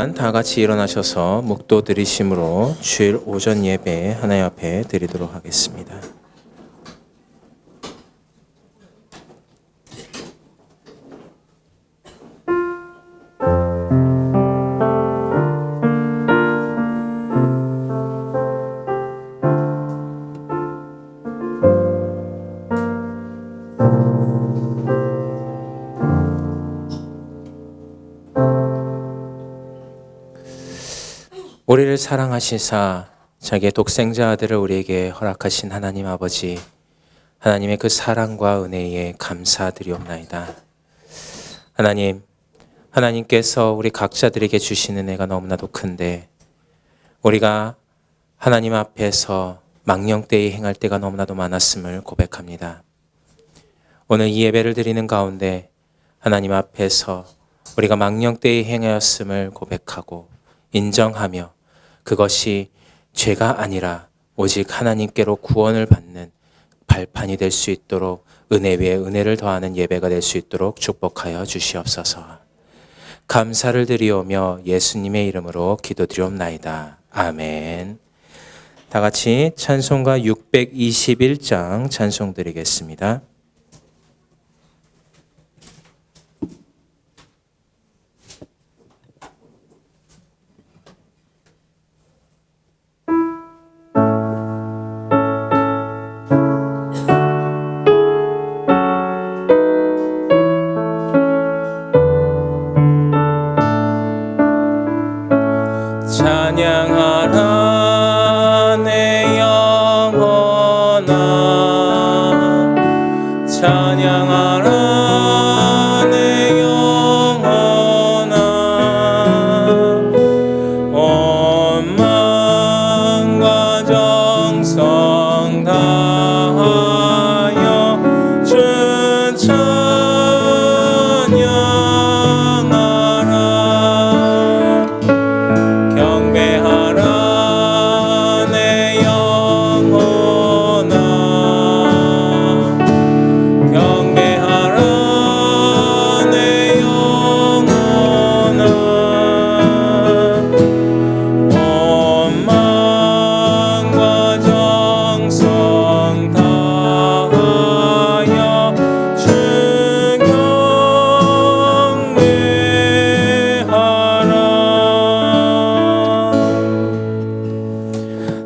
다 같이 일어나셔서 묵도 드리심으로 주일 오전 예배 하나님 앞에 드리도록 하겠습니다. 우리를 사랑하시사 자기의 독생자 아들을 우리에게 허락하신 하나님 아버지, 하나님의 그 사랑과 은혜에 감사드리옵나이다. 하나님께서 우리 각자들에게 주시는 은혜가 너무나도 큰데 우리가 하나님 앞에서 망령되이 행할 때가 너무나도 많았음을 고백합니다. 오늘 이 예배를 드리는 가운데 하나님 앞에서 우리가 망령되이 행하였음을 고백하고 인정하며 그것이 죄가 아니라 오직 하나님께로 구원을 받는 발판이 될 수 있도록 은혜 위에 은혜를 더하는 예배가 될 수 있도록 축복하여 주시옵소서. 감사를 드리오며 예수님의 이름으로 기도드리옵나이다. 아멘. 다 같이 찬송가 621장 찬송 드리겠습니다. 찬양하라 내 영혼아, 찬양하라 내 영혼아, 온 마음과 정성 다하여 주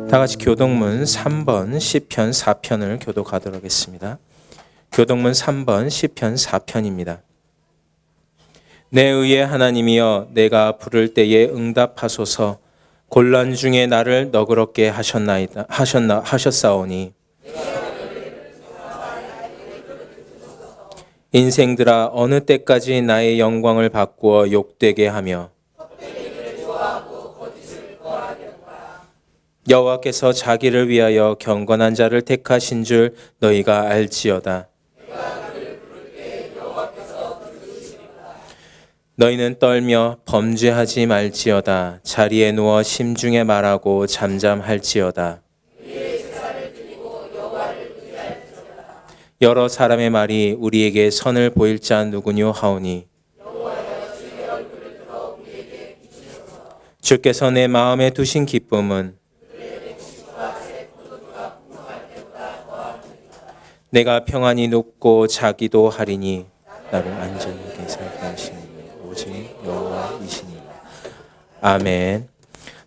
다 같이 교동문 3번 시편 4편을 교독하도록 하겠습니다. 교동문 3번 시편 4편입니다. 내 의의 하나님이여, 내가 부를 때에 응답하소서. 곤란 중에 나를 너그럽게 하셨사오니 인생들아, 어느 때까지 나의 영광을 바꾸어 욕되게 하며 여호와께서 자기를 위하여 경건한 자를 택하신 줄 너희가 알지어다. 너희는 떨며 범죄하지 말지어다. 자리에 누워 심중에 말하고 잠잠할지어다. 여러 사람의 말이 우리에게 선을 보일 자 누구뇨 하오니 주께서 내 마음에 두신 기쁨은 내가 평안히 눕고 자기도 하리니 나를 안전히 살게 하시니 오직 여호와이시니. 아멘.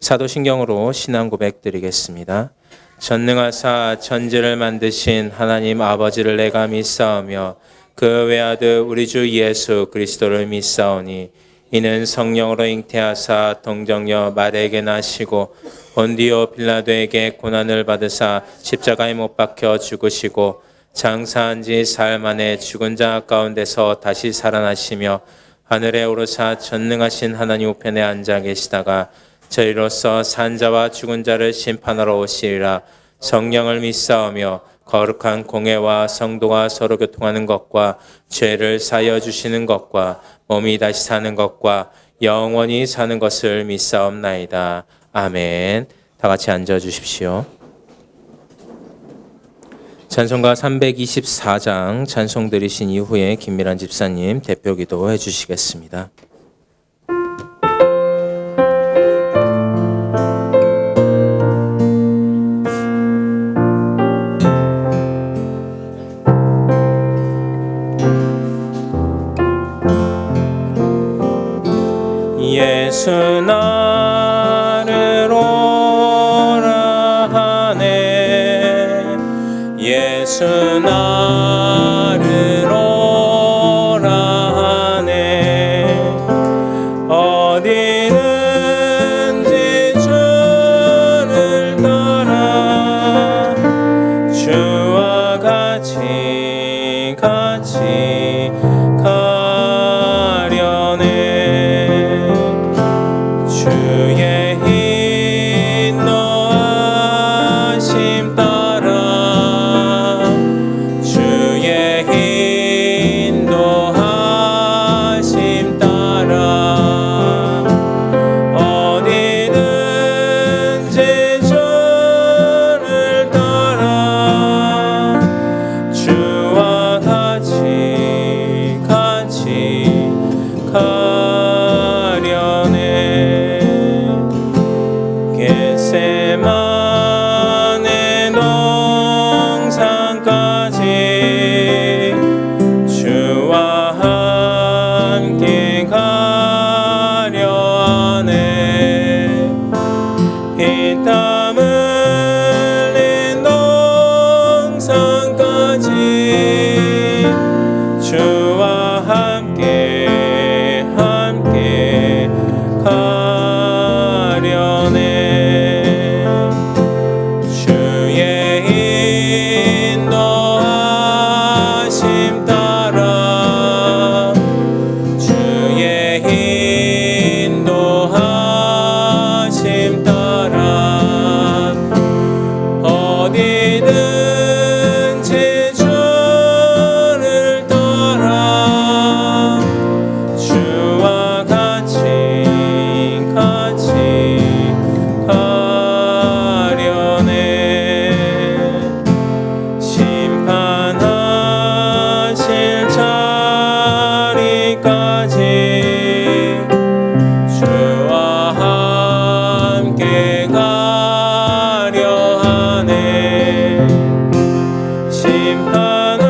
사도신경으로 신앙 고백 드리겠습니다. 전능하사 천지를 만드신 하나님 아버지를 내가 믿사오며 그 외아들 우리 주 예수 그리스도를 믿사오니 이는 성령으로 잉태하사 동정녀 마리아에게 나시고 본디오 빌라도에게 고난을 받으사 십자가에 못 박혀 죽으시고 장사한 지 사흘 만에 죽은 자 가운데서 다시 살아나시며 하늘에 오르사 전능하신 하나님 우편에 앉아 계시다가 저희로서 산자와 죽은 자를 심판하러 오시리라. 성령을 믿사오며 거룩한 공회와 성도가 서로 교통하는 것과 죄를 사하여 주시는 것과 몸이 다시 사는 것과 영원히 사는 것을 믿사옵나이다. 아멘. 다 같이 앉아 주십시오. 찬송가 324장 찬송 드리신 이후에 김미란 집사님 대표 기도 해주시겠습니다. 예수 나를 오라 하네 예수 나를 오라 하네 어디든지 주를 따라 주와 같이 가려네 주의 인도하심 따라 주의 인도하심 따라 어디든지 주를 따라 주와 같이 가려네 겟세마네 동산까지 주와 함께 가려 하네 피땀 흘린 동산까지 주와 함께 가려네 주의 인도하심 따라 주의 인도하심 따라 어디든지 주를 따라 주와 같이 가려네 심판하실 자리까지 주와 함께 가려 하네 심판하실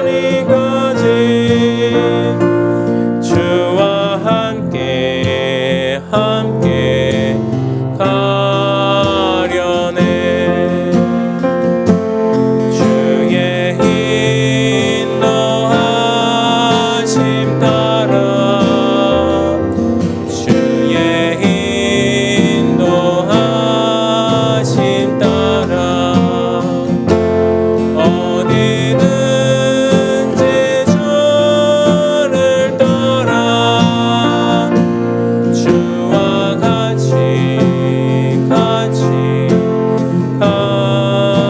자리까지 주와 함께 가려네 주의 인도하심 따라 주의 인도하심 따라 어디든지 주를 따라 주와 같이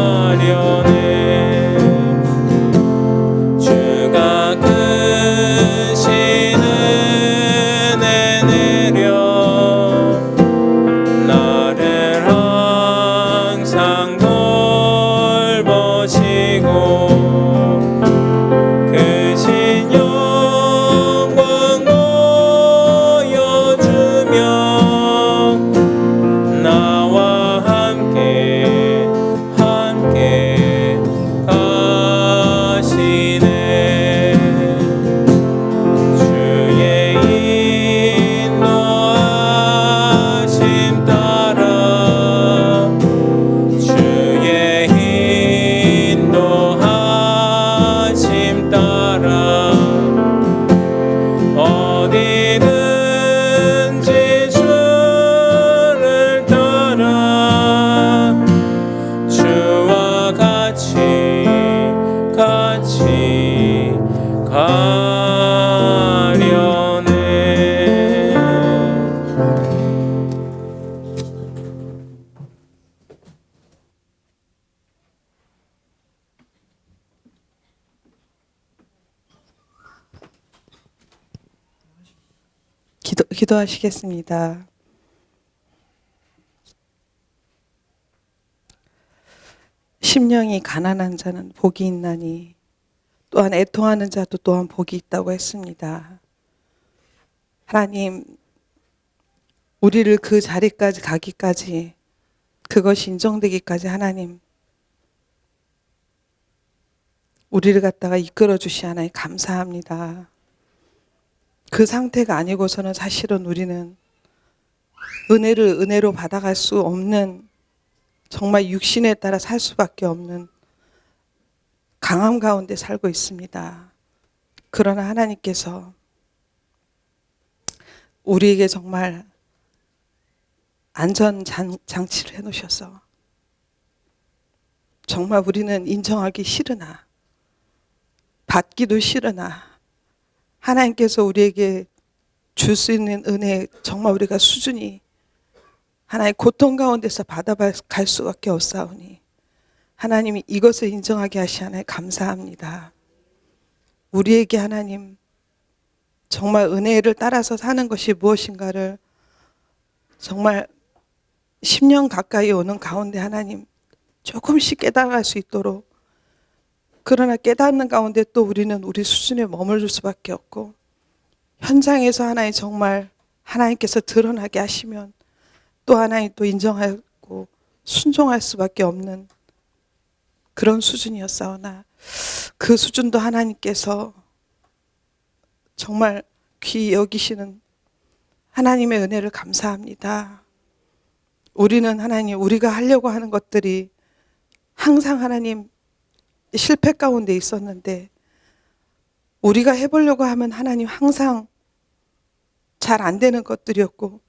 가려네 주가 크신 은혜 내려 나를 항상 돌보시고 크신 영광 보여주며 나와 함께 가시네 주의 인도하심 따라 주의 인도하심 따라 어디든지 주를 따라 주와 같이 가려네 기도하시겠습니다. 심령이 가난한 자는 복이 있나니 또한 애통하는 자도 또한 복이 있다고 했습니다. 하나님, 우리를 그 자리까지 가기까지, 그것이 인정되기까지 하나님 우리를 갖다가 이끌어 주시하나니 감사합니다. 그 상태가 아니고서는 사실은 우리는 은혜를 은혜로 받아갈 수 없는, 정말 육신에 따라 살 수밖에 없는 강함 가운데 살고 있습니다. 그러나 하나님께서 우리에게 정말 안전 장치를 해놓으셔서 정말 우리는 인정하기 싫으나 받기도 싫으나 하나님께서 우리에게 줄 수 있는 은혜, 정말 우리가 수준이 하나의 고통 가운데서 받아갈 수밖에 없사오니 하나님이 이것을 인정하게 하시하나에 감사합니다. 우리에게 하나님 정말 은혜를 따라서 사는 것이 무엇인가를 정말 10년 가까이 오는 가운데 하나님 조금씩 깨달을 수 있도록, 그러나 깨닫는 가운데 또 우리는 우리 수준에 머무를 수밖에 없고, 현장에서 하나님 정말 하나님께서 드러나게 하시면 또 하나님 또 인정하고 순종할 수밖에 없는 그런 수준이었사오나, 그 수준도 하나님께서 정말 귀히 여기시는 하나님의 은혜를 감사합니다. 우리는 하나님, 우리가 하려고 하는 것들이 항상 하나님 실패 가운데 있었는데, 우리가 해보려고 하면 하나님 항상 잘 안 되는 것들이었고,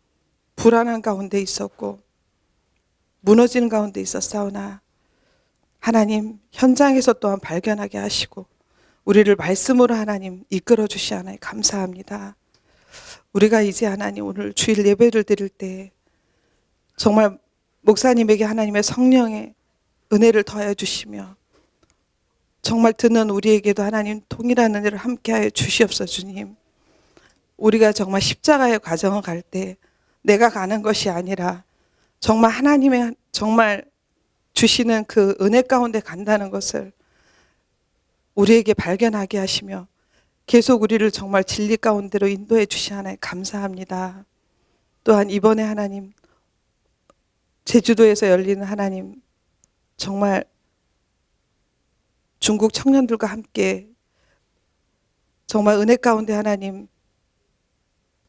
불안한 가운데 있었고, 무너지는 가운데 있었사오나 하나님 현장에서 또한 발견하게 하시고 우리를 말씀으로 하나님 이끌어 주시하나니 감사합니다. 우리가 이제 하나님 오늘 주일 예배를 드릴 때 정말 목사님에게 하나님의 성령의 은혜를 더하여 주시며, 정말 듣는 우리에게도 하나님 동일한 은혜를 함께하여 주시옵소서. 주님, 우리가 정말 십자가의 과정을 갈 때 내가 가는 것이 아니라 정말 하나님의 정말 주시는 그 은혜 가운데 간다는 것을 우리에게 발견하게 하시며 계속 우리를 정말 진리 가운데로 인도해 주시하나니 감사합니다. 또한 이번에 하나님 제주도에서 열리는 하나님 정말 중국 청년들과 함께 정말 은혜 가운데 하나님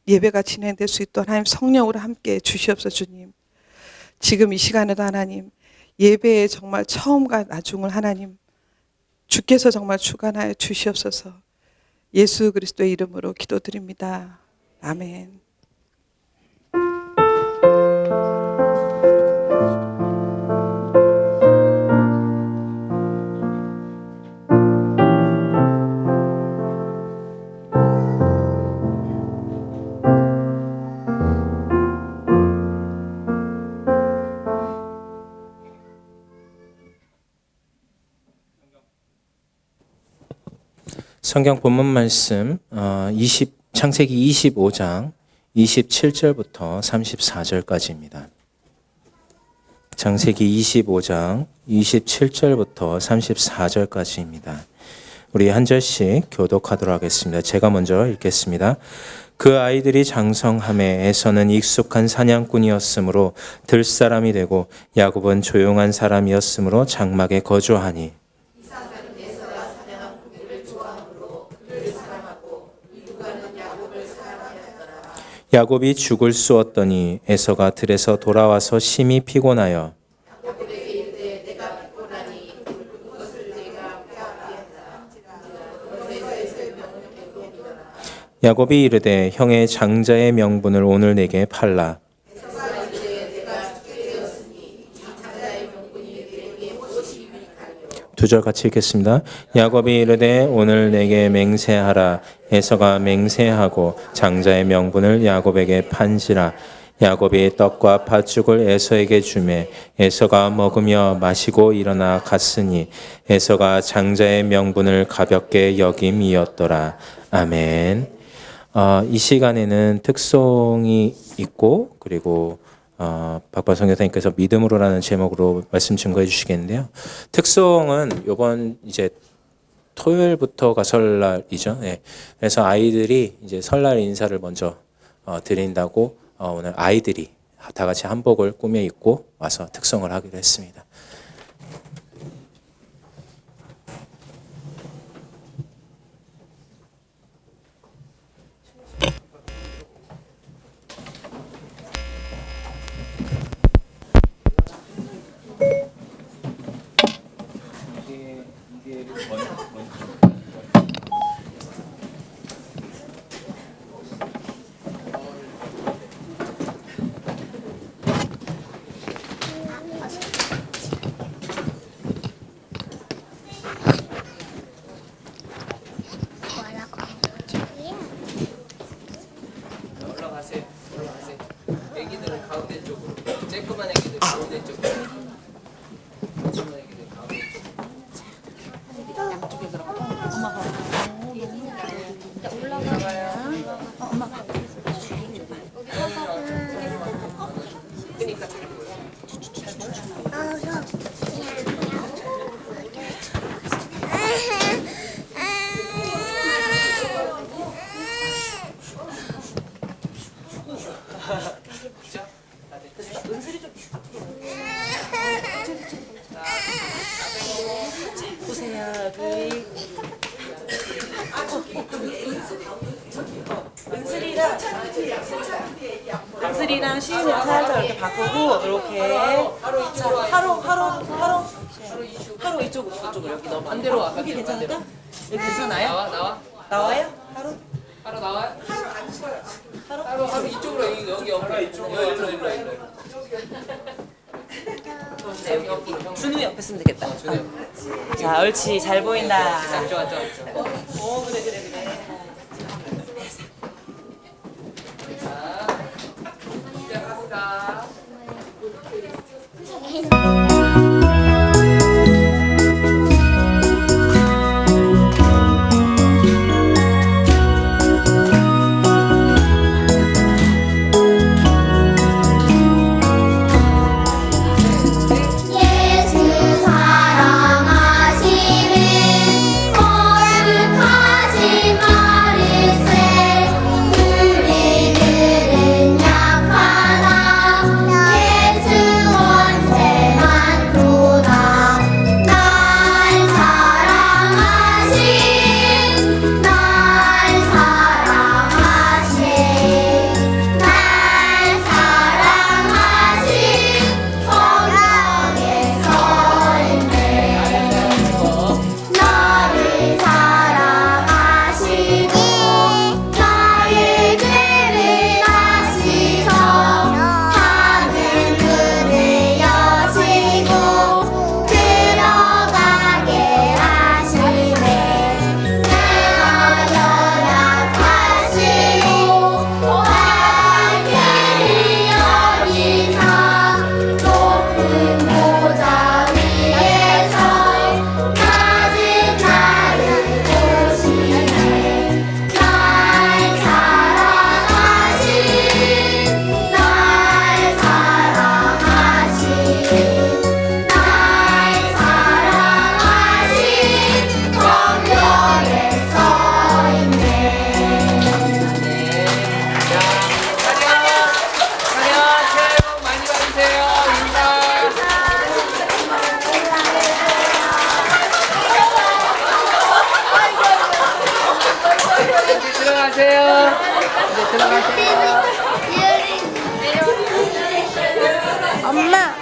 예배가 진행될 수 있도록 하나님 성령으로 함께 주시옵소서. 주님, 지금 이 시간에도 하나님 예배의 정말 처음과 나중을 하나님 주께서 정말 주관하여 주시옵소서. 예수 그리스도의 이름으로 기도드립니다. 아멘. 성경 본문 말씀 창세기 25장 27절부터 34절까지입니다. 창세기 25장 27절부터 34절까지입니다. 우리 한 절씩 교독하도록 하겠습니다. 제가 먼저 읽겠습니다. 그 아이들이 장성함에 에서는 익숙한 사냥꾼이었으므로 들사람이 되고 야곱은 조용한 사람이었으므로 장막에 거주하니 야곱이 죽을 쑤었더니 에서가 들에서 돌아와서 심히 피곤하여 야곱이 이르되 형의 장자의 명분을 오늘 내게 팔라. 두 절 같이 읽겠습니다. 야곱이 이르되 오늘 내게 맹세하라. 에서가 맹세하고 장자의 명분을 야곱에게 판지라. 야곱이 떡과 팥죽을 에서에게 주매 에서가 먹으며 마시고 일어나 갔으니 에서가 장자의 명분을 가볍게 여김이었더라. 아멘. 이 시간에는 특송이 있고, 그리고 박바성 교사님께서 믿음으로라는 제목으로 말씀 증거해 주시겠는데요. 특송은 이번 이제 토요일부터가 설날이죠. 네. 그래서 아이들이 이제 설날 인사를 먼저 드린다고 오늘 아이들이 다 같이 한복을 꾸며 입고 와서 특송을 하기로 했습니다. 올라가세요. 애기들은 가운데 쪽으로. 쬐끄만 애기들 가운데 쪽으로. 조그만 애기들 가운데 쪽으로. 양쪽에 그렇고 엄마가 엄마가 그러니까 잘 보여. 보세요 여기 은슬이랑 시은이랑 살짝 이렇게 바꾸고 이렇게 하루 이쪽으로 여기 넘어 반대로 와. 여기 반대로. 괜찮을까? 여기 괜찮아요? 나와. 나와요? 하루? 하루 나와요? 하루 이쪽으로 여기 옆에. 일로. 네, 여기 준우 옆에 쓰면 되겠다 준우. 자 옳지 잘 보인다 앉아. 오 그래 자, 시작합니다. 예수 사랑하시는 거룩하신 마르세 우리들은 약하나 예수 원세만 도다 날 사랑하신 성경에 써있네 나를 사랑하시고 나의 죄를 아시서 하늘 문을 여시고 들어가게 하시네 내가 연약하시고 வாழ்க்கை를 여기사 높은 보좌 위에서 낮은 나를 보시네 날 사랑하신 성경에 써있네 차렷, 새해 복 많이 받으세요. 인사. 이제 들어가세요. 엄마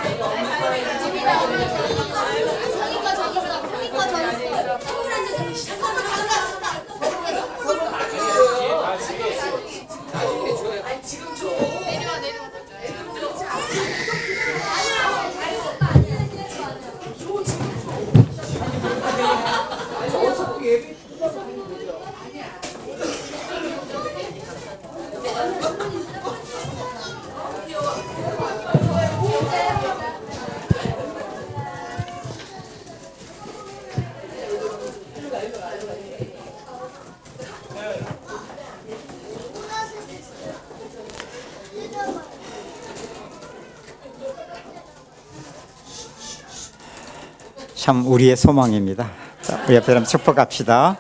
참 우리의 소망입니다. 자, 우리 옆에 사람 축복합시다.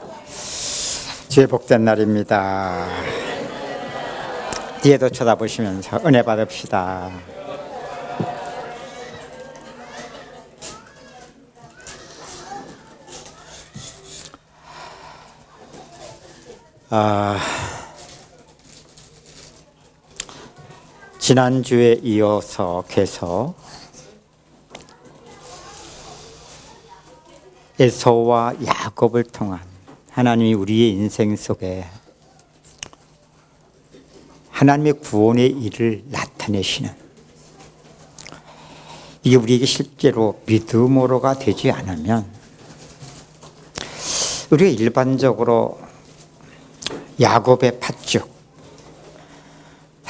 주의 복된 날입니다. 뒤에도 쳐다보시면서 은혜 받읍시다. 지난주에 이어서 계속 에서와 야곱을 통한 하나님이 우리의 인생 속에 하나님의 구원의 일을 나타내시는, 이게 우리에게 실제로 믿음으로가 되지 않으면 우리가 일반적으로 야곱의 팥죽,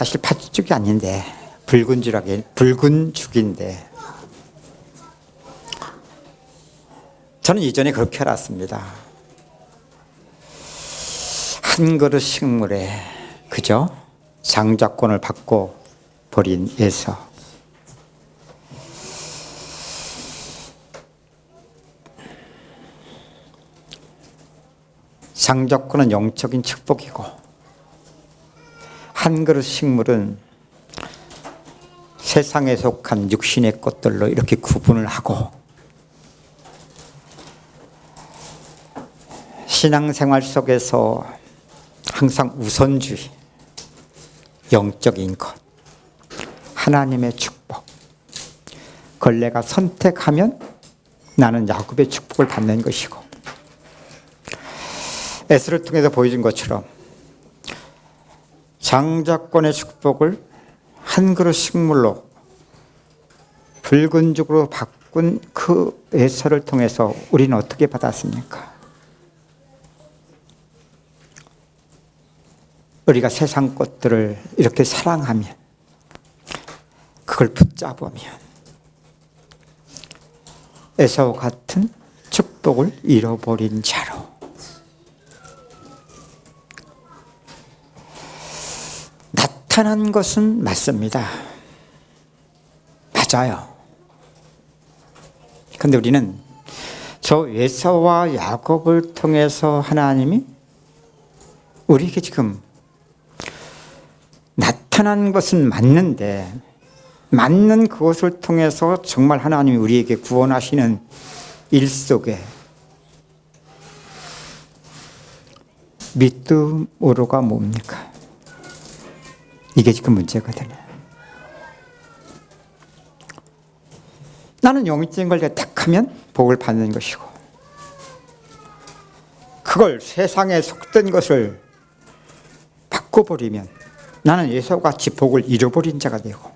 사실 팥죽이 아닌데 붉은 죽인데 저는 이전에 그렇게 알았습니다. 한 그릇 식물에 그저 장자권을 받고 버린 에서. 장자권은 영적인 축복이고 한 그릇 식물은 세상에 속한 육신의 것들로 이렇게 구분을 하고 신앙생활 속에서 항상 우선주의, 영적인 것, 하나님의 축복, 그걸 내가 선택하면 나는 야곱의 축복을 받는 것이고 에스를 통해서 보여준 것처럼 장자권의 축복을 한 그릇 식물로 붉은 죽으로 바꾼 그 에서를 통해서 우리는 어떻게 받았습니까? 우리가 세상 것들을 이렇게 사랑하면 그걸 붙잡으면 에서와 같은 축복을 잃어버린 자로 나타난 것은 맞습니다. 맞아요. 그런데 우리는 저 에서와 야곱을 통해서 하나님이 우리에게 지금 나타난 것은 맞는데 맞는 그것을 통해서 정말 하나님이 우리에게 구원하시는 일 속에 믿음으로가 뭡니까? 이게 지금 문제거든요. 나는 영적인 걸 택하면 복을 받는 것이고 그걸 세상에 속된 것을 바꿔버리면 나는 에서같이 복을 잃어버린 자가 되고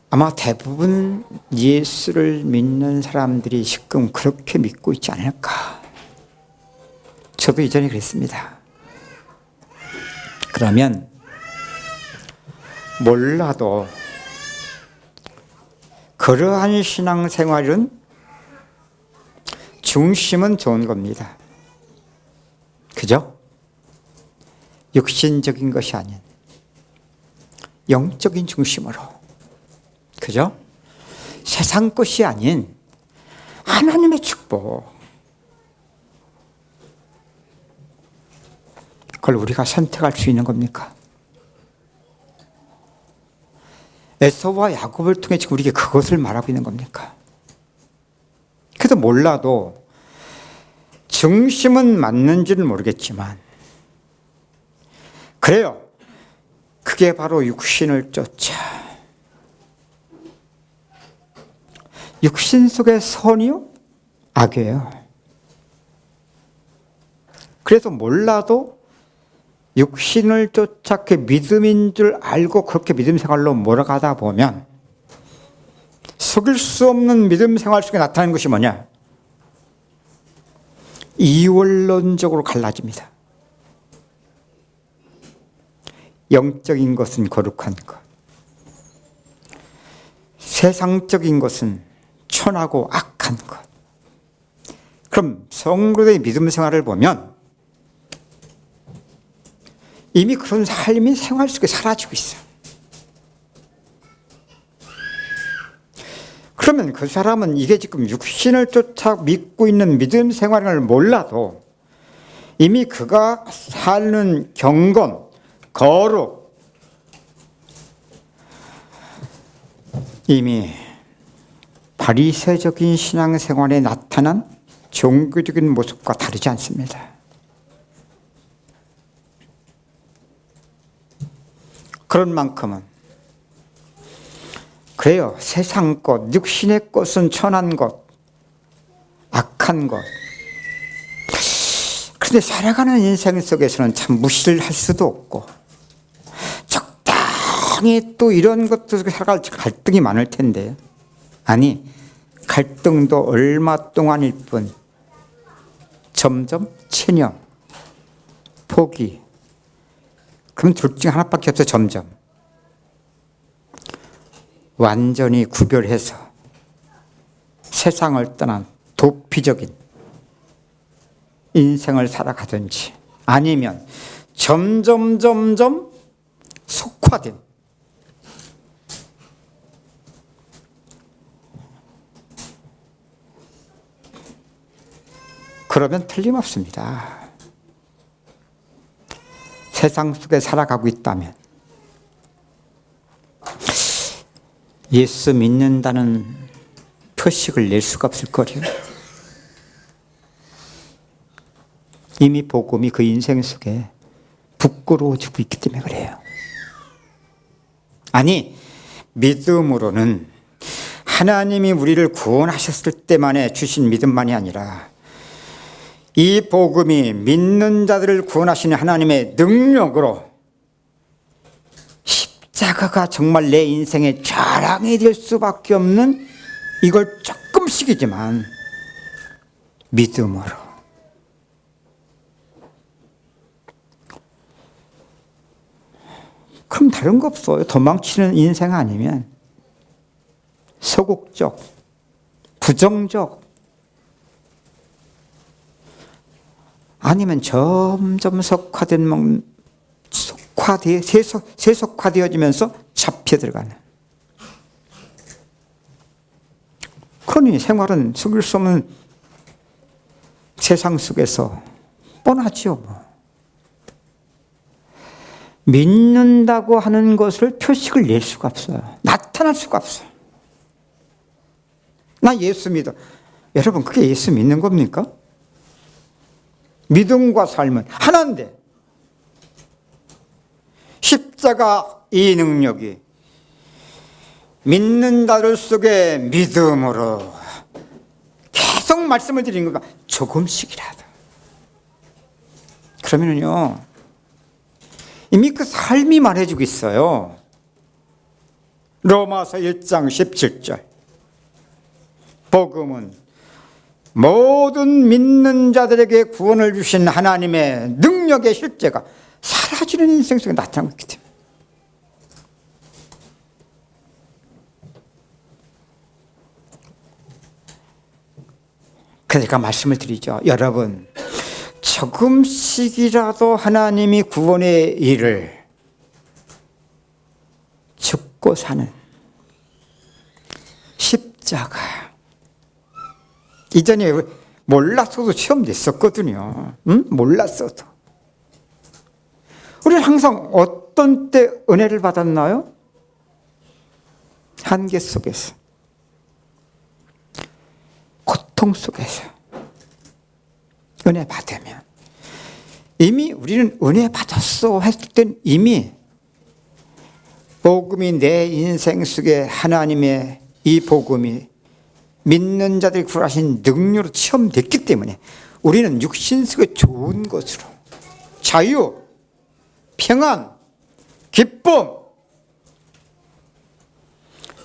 아마 대부분 예수를 믿는 사람들이 지금 그렇게 믿고 있지 않을까. 저도 이전에 그랬습니다. 그러면 몰라도 그러한 신앙생활은 중심은 좋은 겁니다. 그죠? 육신적인 것이 아닌 영적인 중심으로, 그죠? 세상 것이 아닌 하나님의 축복, 그걸 우리가 선택할 수 있는 겁니까? 에서와 야곱을 통해 지금 우리에게 그것을 말하고 있는 겁니까? 그래도 몰라도 중심은 맞는지는 모르겠지만 그래요. 그게 바로 육신을 쫓아. 육신 속의 선이요? 악이에요. 그래서 몰라도 육신을 쫓아 그 믿음인 줄 알고 그렇게 믿음 생활로 몰아가다 보면 속일 수 없는 믿음 생활 속에 나타나는 것이 뭐냐? 이원론적으로 갈라집니다. 영적인 것은 거룩한 것, 세상적인 것은 천하고 악한 것. 그럼 성도의 믿음 생활을 보면 이미 그런 삶이 생활 속에 사라지고 있어요. 그러면 그 사람은 이게 지금 육신을 쫓아 믿고 있는 믿음 생활을 몰라도 이미 그가 사는 경건, 거룩, 이미 바리새적인 신앙생활에 나타난 종교적인 모습과 다르지 않습니다. 그런 만큼은 그래요. 세상 것, 육신의 것은 천한 것, 악한 것. 그런데 살아가는 인생 속에서는 참 무시를 할 수도 없고 적당히 또 이런 것들 속에 살아갈 갈등이 많을 텐데, 아니 갈등도 얼마 동안일 뿐 점점 체념, 포기. 그럼 둘 중에 하나밖에 없어. 점점 완전히 구별해서 세상을 떠난 도피적인 인생을 살아가든지, 아니면 점점 속화된 그러면 틀림없습니다. 세상 속에 살아가고 있다면 예수 믿는다는 표식을 낼 수가 없을 거예요. 이미 복음이 그 인생 속에 부끄러워지고 있기 때문에 그래요. 아니, 믿음으로는 하나님이 우리를 구원하셨을 때만에 주신 믿음만이 아니라 이 복음이 믿는 자들을 구원하시는 하나님의 능력으로 십자가가 정말 내 인생의 자랑이 될 수밖에 없는, 이걸 조금씩이지만 믿음으로 그럼 다른 거 없어요. 도망치는 인생 아니면 소극적, 부정적, 아니면 점점 세속화되어지면서 잡혀 들어가는. 그러니 생활은 속일 수 없는 세상 속에서 뻔하지요. 뭐. 믿는다고 하는 것을 표식을 낼 수가 없어요. 나타날 수가 없어요. 나 예수 믿어. 여러분, 그게 예수 믿는 겁니까? 믿음과 삶은 하나인데 십자가 이 능력이 믿는 자들 속에 믿음으로 계속 말씀을 드리는 거가 조금씩이라도, 그러면은요 이미 그 삶이 말해주고 있어요. 로마서 1장 17절. 복음은 모든 믿는 자들에게 구원을 주신 하나님의 능력의 실제가 사라지는 인생 속에 나타나고 있기 때문에. 그래서 제가 말씀을 드리죠. 여러분, 조금씩이라도 하나님이 구원의 일을 죽고 사는 십자가, 이전에 몰랐어도 시험 냈었거든요. 응? 몰랐어도. 우리는 항상 어떤 때 은혜를 받았나요? 한계 속에서, 고통 속에서 은혜 받으면, 이미 우리는 은혜 받았어 했을 땐 이미 복음이 내 인생 속에 하나님의 이 복음이 믿는 자들이 구하신 능력으로 체험됐기 때문에 우리는 육신 속에 좋은 것으로 자유, 평안, 기쁨,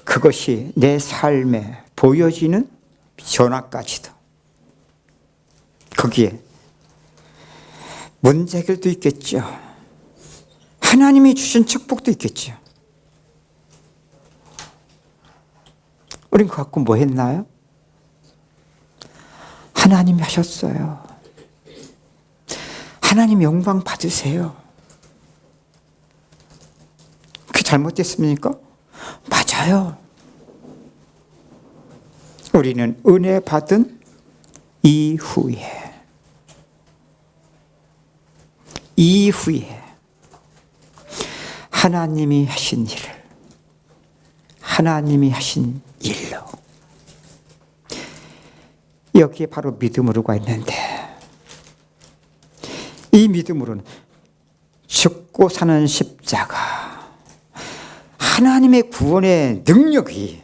그것이 내 삶에 보여지는 변화까지도, 거기에 문제 해결도 있겠죠. 하나님이 주신 축복도 있겠죠. 우린 그거 갖고 뭐 했나요? 하나님이 하셨어요. 하나님 영광 받으세요. 그게 잘못됐습니까? 맞아요. 우리는 은혜 받은 이후에 하나님이 하신 일을, 하나님이 하신 일로, 여기에 바로 믿음으로가 있는데, 이 믿음으로는 죽고 사는 십자가, 하나님의 구원의 능력이,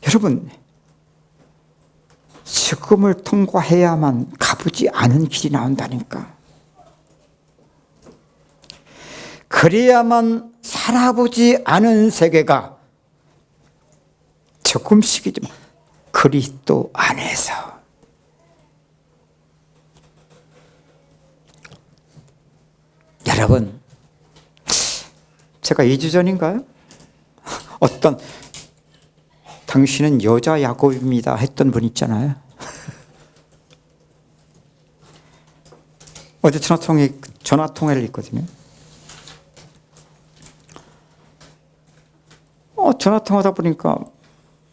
여러분, 죽음을 통과해야만 가보지 않은 길이 나온다니까. 그래야만 살아보지 않은 세계가 조금씩이지만 그리스도 안에서 여러분, 제가 2주 전인가요? 어떤 당신은 여자 야곱입니다 했던 분 있잖아요. 어제 전화 통화를 했거든요. 전화 통화하다 보니까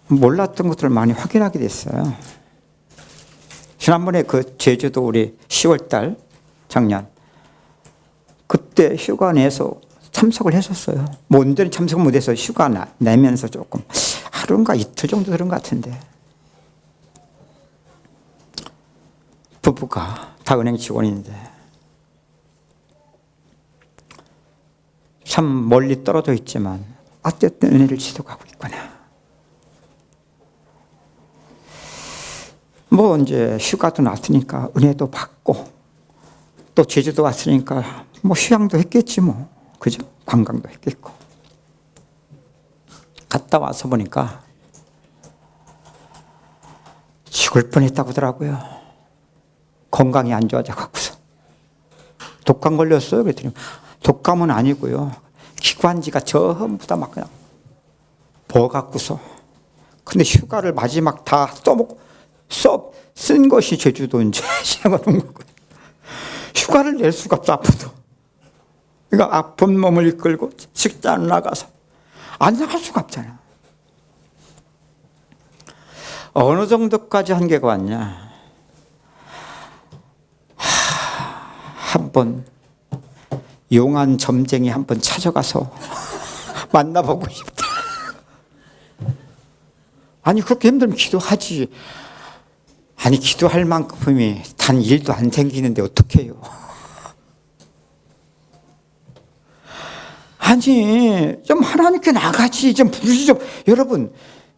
몰랐던 것들을 많이 확인하게 됐어요. 지난번에 그 제주도 우리 10월달 작년 그때 휴가 내서 참석을 했었어요. 뭐 온전히 참석을 못해서 휴가 내면서 조금 하루인가 이틀 정도 들은 것 같은데 부부가 다 은행 직원인데 참 멀리 떨어져 있지만 어쨌든 은혜를 지속하고 있구나. 뭐 이제 휴가도 났으니까 은혜도 받고 또 제주도 왔으니까 뭐 휴양도 했겠지 뭐. 그죠? 관광도 했겠고. 갔다 와서 보니까 죽을 뻔했다고 하더라고요. 건강이 안 좋아져 갖고서. 독감 걸렸어요. 그랬더니 독감은 아니고요. 기관지가 전부 다 막 그냥 버갖고서. 근데 휴가를 마지막 다 쓴 것이 제주도 이제 지나가는 거고. 휴가를 낼 수가 없어, 아파도. 그러니까 아픈 몸을 이끌고 직장을 나가서 안 나갈 수가 없잖아. 어느 정도까지 한계가 왔냐. 한번 용한 점쟁이 한번 찾아가서 만나보고 싶다. 아니 그렇게 힘들면 기도하지. 아니 기도할 만큼이 단 일도 안 생기는데 어떡해요. 아니 좀 하나님께 나가지 좀 부르지 좀. 여러분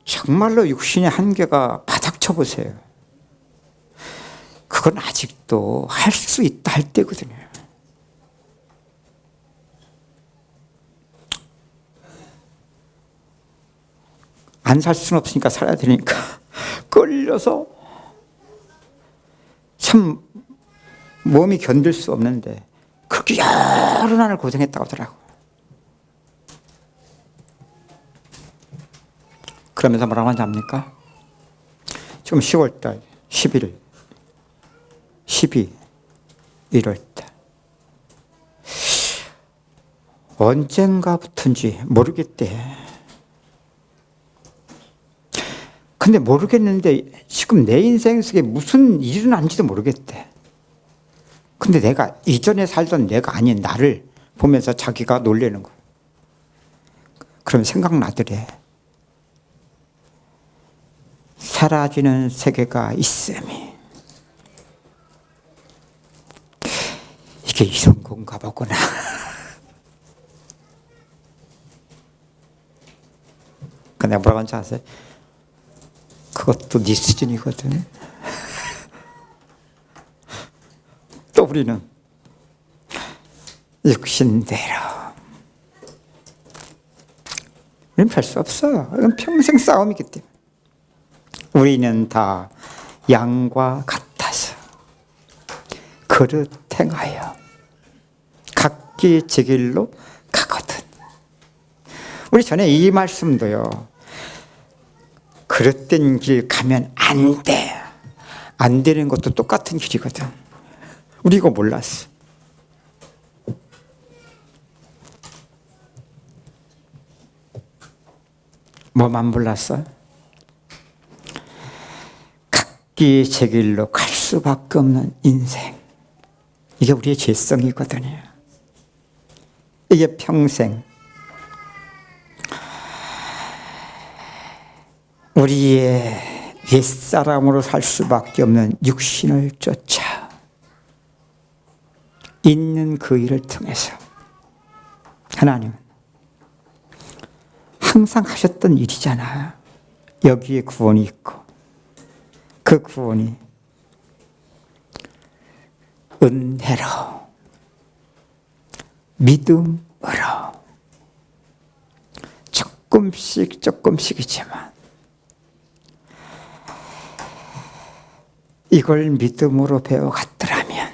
정말로 육신의 한계가 바닥 쳐보세요. 그건 아직도 할 수 있다 할 때거든요. 안 살 수는 없으니까 살아야 되니까 끌려서 참 몸이 견딜 수 없는데 그렇게 여러 날을 고생했다고 하더라고. 그러면서 뭐라고 하는지 압니까? 지금 10월달, 11일, 12, 1월달 언젠가부터인지 모르겠대. 근데 모르겠는데 지금 내 인생 속에 무슨 일이 일어난지도 모르겠대. 근데 내가 이전에 살던 내가 아닌 나를 보면서 자기가 놀라는 거야. 그럼 생각나더래. 사라지는 세계가 있음이. 이게 이런 건가 보구나. 근데 뭐라고 하는지 아세요? 그것도 네 수준이거든. 또 우리는 육신대로. 우리는 별 수 없어. 이건 평생 싸움이기 때문에. 우리는 다 양과 같아서 그릇 행하여 각기 제 길로 가거든. 우리 전에 이 말씀도요. 그릇된 길 가면 안 돼. 안 되는 것도 똑같은 길이거든. 우리 이거 몰랐어. 뭐만 몰랐어? 각기 제 길로 갈 수밖에 없는 인생. 이게 우리의 죄성이거든요. 이게 평생 우리의 옛사람으로 살 수밖에 없는 육신을 쫓아 있는 그 일을 통해서 하나님은 항상 하셨던 일이잖아요. 여기에 구원이 있고 그 구원이 은혜로 믿음으로 조금씩이지만 이걸 믿음으로 배워갔더라면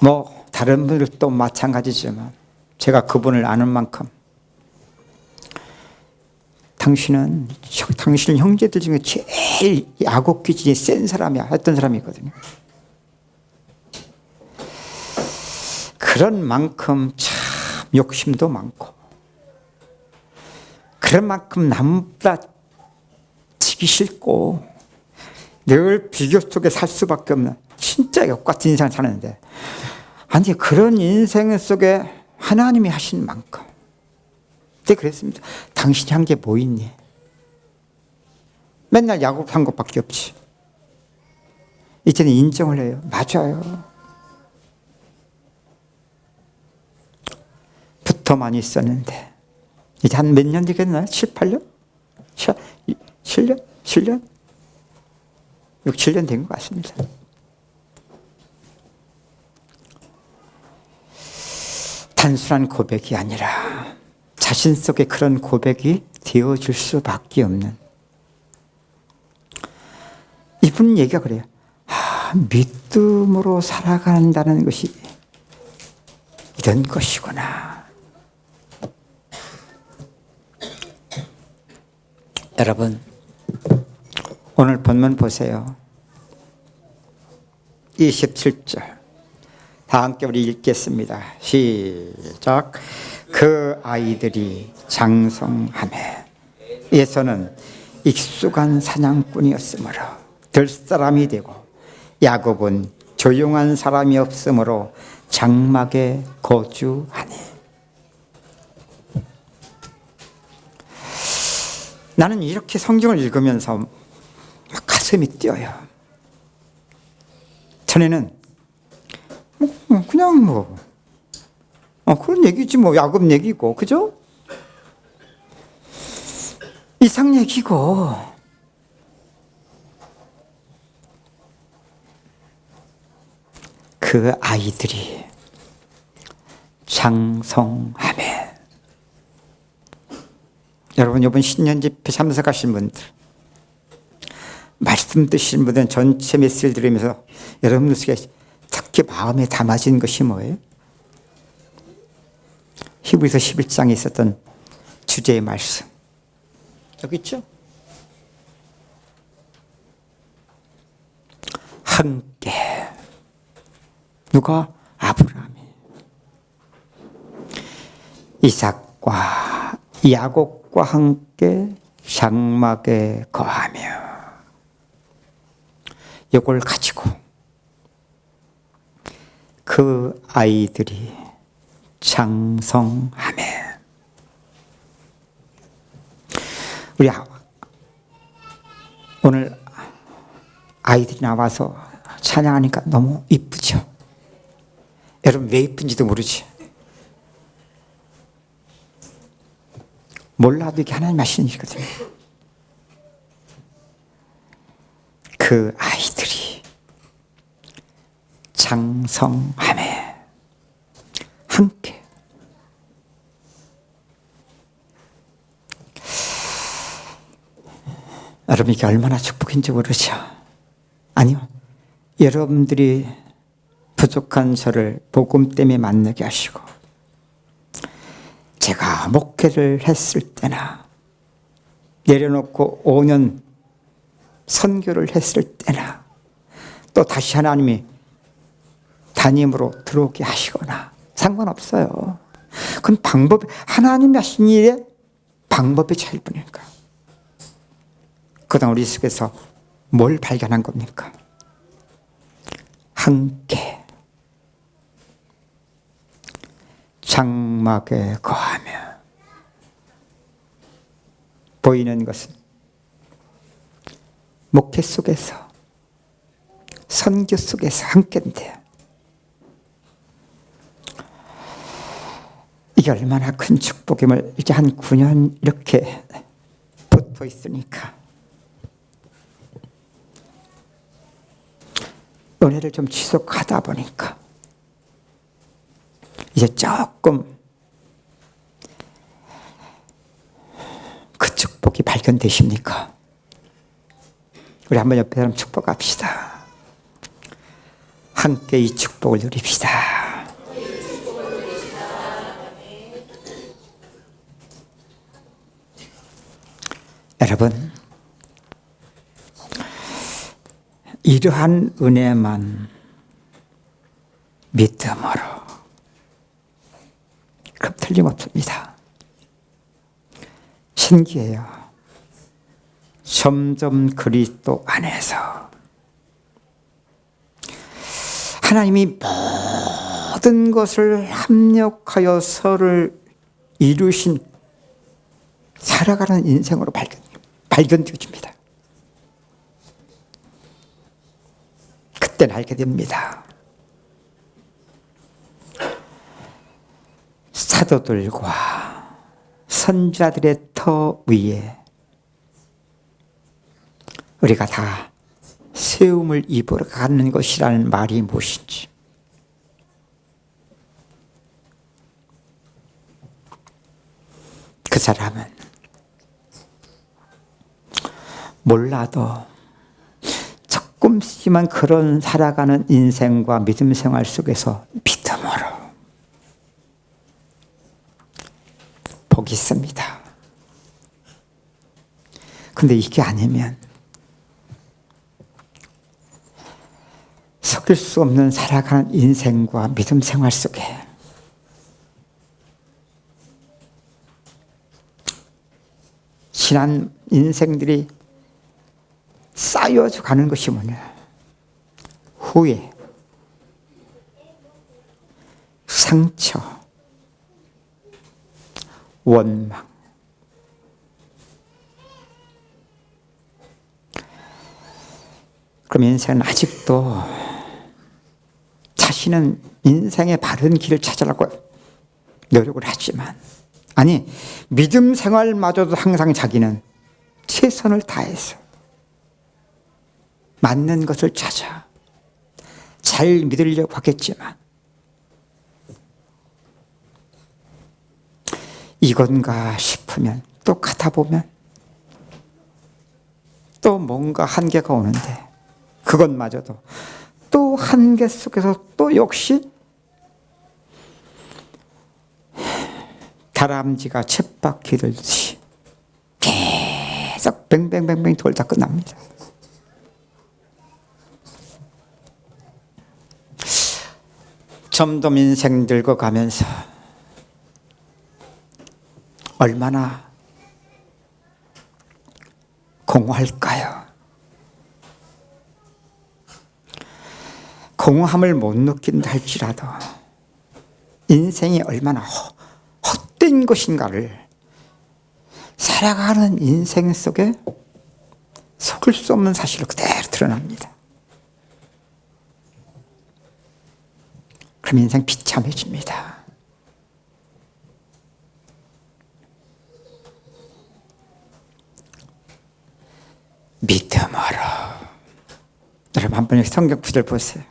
뭐 다른 분들도 마찬가지지만 제가 그분을 아는 만큼 당신 형제들 중에 제일 야곱 기질이 센 사람이야 했던 사람이거든요. 그런 만큼 참 욕심도 많고 그런 만큼 남보다 지기 싫고 늘 비교 속에 살 수밖에 없는 진짜 역같은 인생을 사는데 아니 그런 인생 속에 하나님이 하신 만큼 그때 그랬습니다. 당신이 한 게 뭐 있니? 맨날 야곱한 것밖에 없지. 이제는 인정을 해요. 맞아요. 붙어만 있었는데 이제 한 몇 년 되겠나요? 7, 8년? 7년? 7년? 6, 7년 된 것 같습니다. 단순한 고백이 아니라 자신 속에 그런 고백이 되어질 수밖에 없는 이분 얘기가 그래요. 믿음으로 살아간다는 것이 이런 것이구나. 여러분 오늘 본문 보세요. 27절 다 함께 우리 읽겠습니다. 시작. 그 아이들이 장성하매 에서는 익숙한 사냥꾼이었으므로 들 사람이 되고 야곱은 조용한 사람이 없으므로 장막에 거주하니. 나는 이렇게 성경을 읽으면서 막 가슴이 뛰어요. 전에는 그냥 그런 얘기지 야곱 얘기고 그죠? 이상 얘기고 그 아이들이 장성하매. 여러분 이번 신년집회 참석하신 분들 말씀 드신 분들은 전체 메시지를 들으면서 여러분들 속에 특히 마음에 담아진 것이 뭐예요? 히브리서 11장에 있었던 주제의 말씀 여기 있죠? 함께 누가? 아브라함이 이삭과 야곱과 함께 장막에 거하며 이걸 가지고 그 아이들이 장성하매. 우리 오늘 아이들이 나와서 찬양하니까 너무 이쁘죠? 여러분 왜 이쁜지도 모르지? 몰라도 이게 하나님 하시는 일이거든요. 그 아이들이 장성하매 함께. 여러분 이게 얼마나 축복인지 모르죠? 아니요. 여러분들이 부족한 저를 복음 때문에 만나게 하시고 제가 목회를 했을 때나 내려놓고 5년 선교를 했을 때나 또 다시 하나님이 담임으로 들어오게 하시거나 상관없어요. 그건 방법, 하나님이 하신 일에 방법의 차이일 뿐이니까. 그동안 우리 속에서 뭘 발견한 겁니까? 함께 장막에 거하며. 보이는 것은 목회 속에서 선교 속에서 함께인데 이게 얼마나 큰 축복임을 이제 한 9년 이렇게 붙어 있으니까 은혜를 좀 지속하다 보니까 이제 조금 그 축복이 발견되십니까? 우리 한번 옆에 사람 축복합시다. 함께 이 축복을 누립시다. 여러분, 이러한 은혜만 믿음으로, 그럼 틀림없습니다. 신기해요. 점점 그리스도 안에서 하나님이 모든 것을 합력하여 서를 이루신 살아가는 인생으로 발견되어집니다. 그때는 알게 됩니다. 사도들과 선지자들의 터 위에 우리가 다 세움을 입으러 가는 것이라는 말이 무엇인지, 그 사람은 몰라도 조금씩만 그런 살아가는 인생과 믿음 생활 속에서 믿음으로 복이 있습니다. 근데 이게 아니면 속일 수 없는 살아가는 인생과 믿음 생활 속에 지난 인생들이 쌓여져 가는 것이 뭐냐? 후회, 상처, 원망. 그럼 인생은 아직도 자신은 인생의 바른 길을 찾으려고 노력을 하지만, 아니, 믿음 생활마저도 항상 자기는 최선을 다해서 맞는 것을 찾아 잘 믿으려고 하겠지만, 이건가 싶으면 또 가다 보면 또 뭔가 한계가 오는데, 그것마저도 또 한계 속에서 또 역시 다람쥐가 쳇바퀴 돌듯이 계속 뱅뱅뱅뱅 돌다 끝납니다. 점점 인생 늙어가면서 얼마나 공허할까요? 공허함을 못 느낀다 할지라도 인생이 얼마나 헛된 것인가를 살아가는 인생 속에 속일 수 없는 사실로 그대로 드러납니다. 그럼 인생 비참해집니다. 믿음으로. 여러분, 한번 여기 성경 구절 보세요.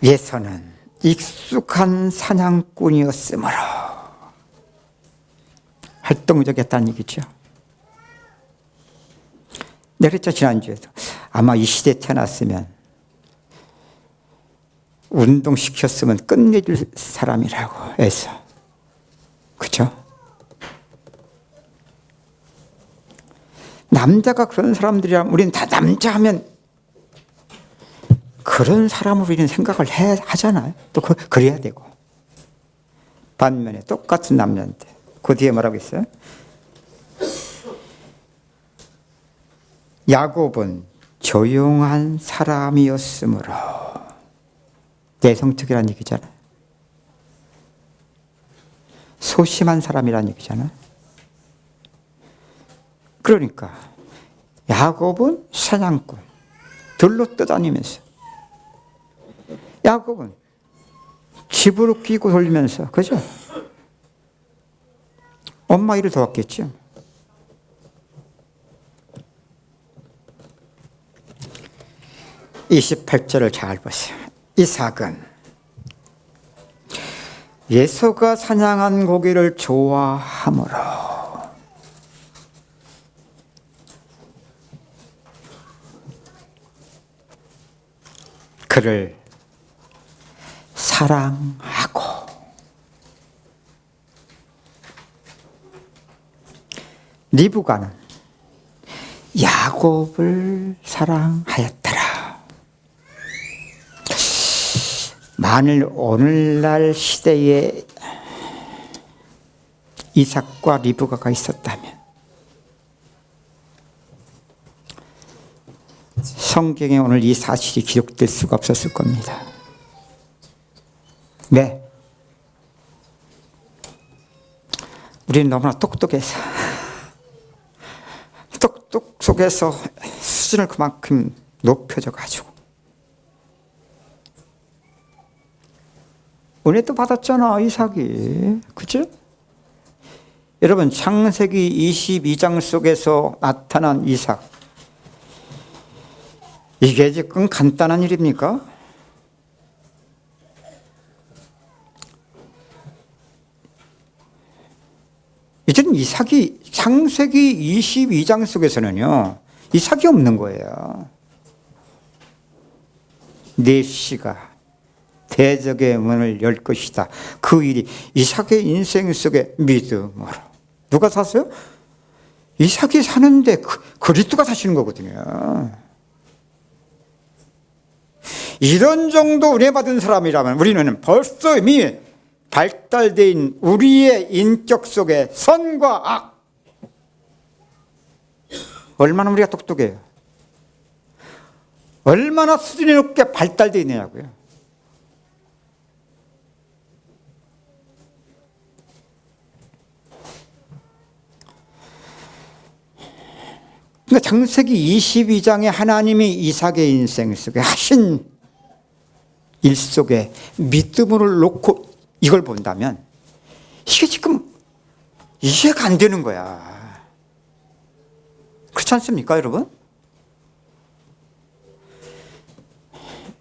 예서는 익숙한 사냥꾼이었으므로 활동적이었다는 얘기죠. 내렸죠, 지난주에도. 아마 이 시대에 태어났으면 운동시켰으면 끝내줄 사람이라고 해서. 그죠? 남자가 그런 사람들이라면, 우리는 다 남자 하면 그런 사람으로 우리는 생각을 하잖아요. 또 그래야 되고. 반면에 똑같은 남자인데 그 뒤에 뭐라고 있어요? 야곱은 조용한 사람이었으므로. 내성특이라는 얘기잖아요. 소심한 사람이라는 얘기잖아요. 그러니까 야곱은 사냥꾼, 들로 떠다니면서, 야곱은 집으로 끼고 돌리면서, 그죠? 엄마 일을 도왔겠죠. (28절을) 잘 보세요. 이삭은 예서가 사냥한 고기를 좋아하므로. 그를 사랑하고 리브가는 야곱을 사랑하였더라. 만일 오늘날 시대에 이삭과 리브가가 있었다면 성경에 오늘 이 사실이 기록될 수가 없었을 겁니다. 왜? 우리는 너무나 똑똑해서 똑똑 속에서 수준을 그만큼 높여져 가지고 은혜도 받았잖아 이삭이. 그죠? 여러분 창세기 22장 속에서 나타난 이삭, 이게 지금 간단한 일입니까? 이제는 이삭이 창세기 22장 속에서는요 이삭이 없는 거예요. 내 씨가 대적의 문을 열 것이다. 그 일이 이삭의 인생 속의 믿음으로. 누가 샀어요? 이삭이 사는데 그리스도가 사시는 거거든요. 이런 정도 은혜 받은 사람이라면 우리는 벌써 이미 발달된 우리의 인격 속에 선과 악, 얼마나 우리가 똑똑해요. 얼마나 수준이 높게 발달되어 있느냐고요. 그러니까 창세기 22장에 하나님이 이삭의 인생 속에 하신 일 속에 믿음을 놓고 이걸 본다면 이게 지금 이해가 안 되는 거야. 그렇지 않습니까, 여러분?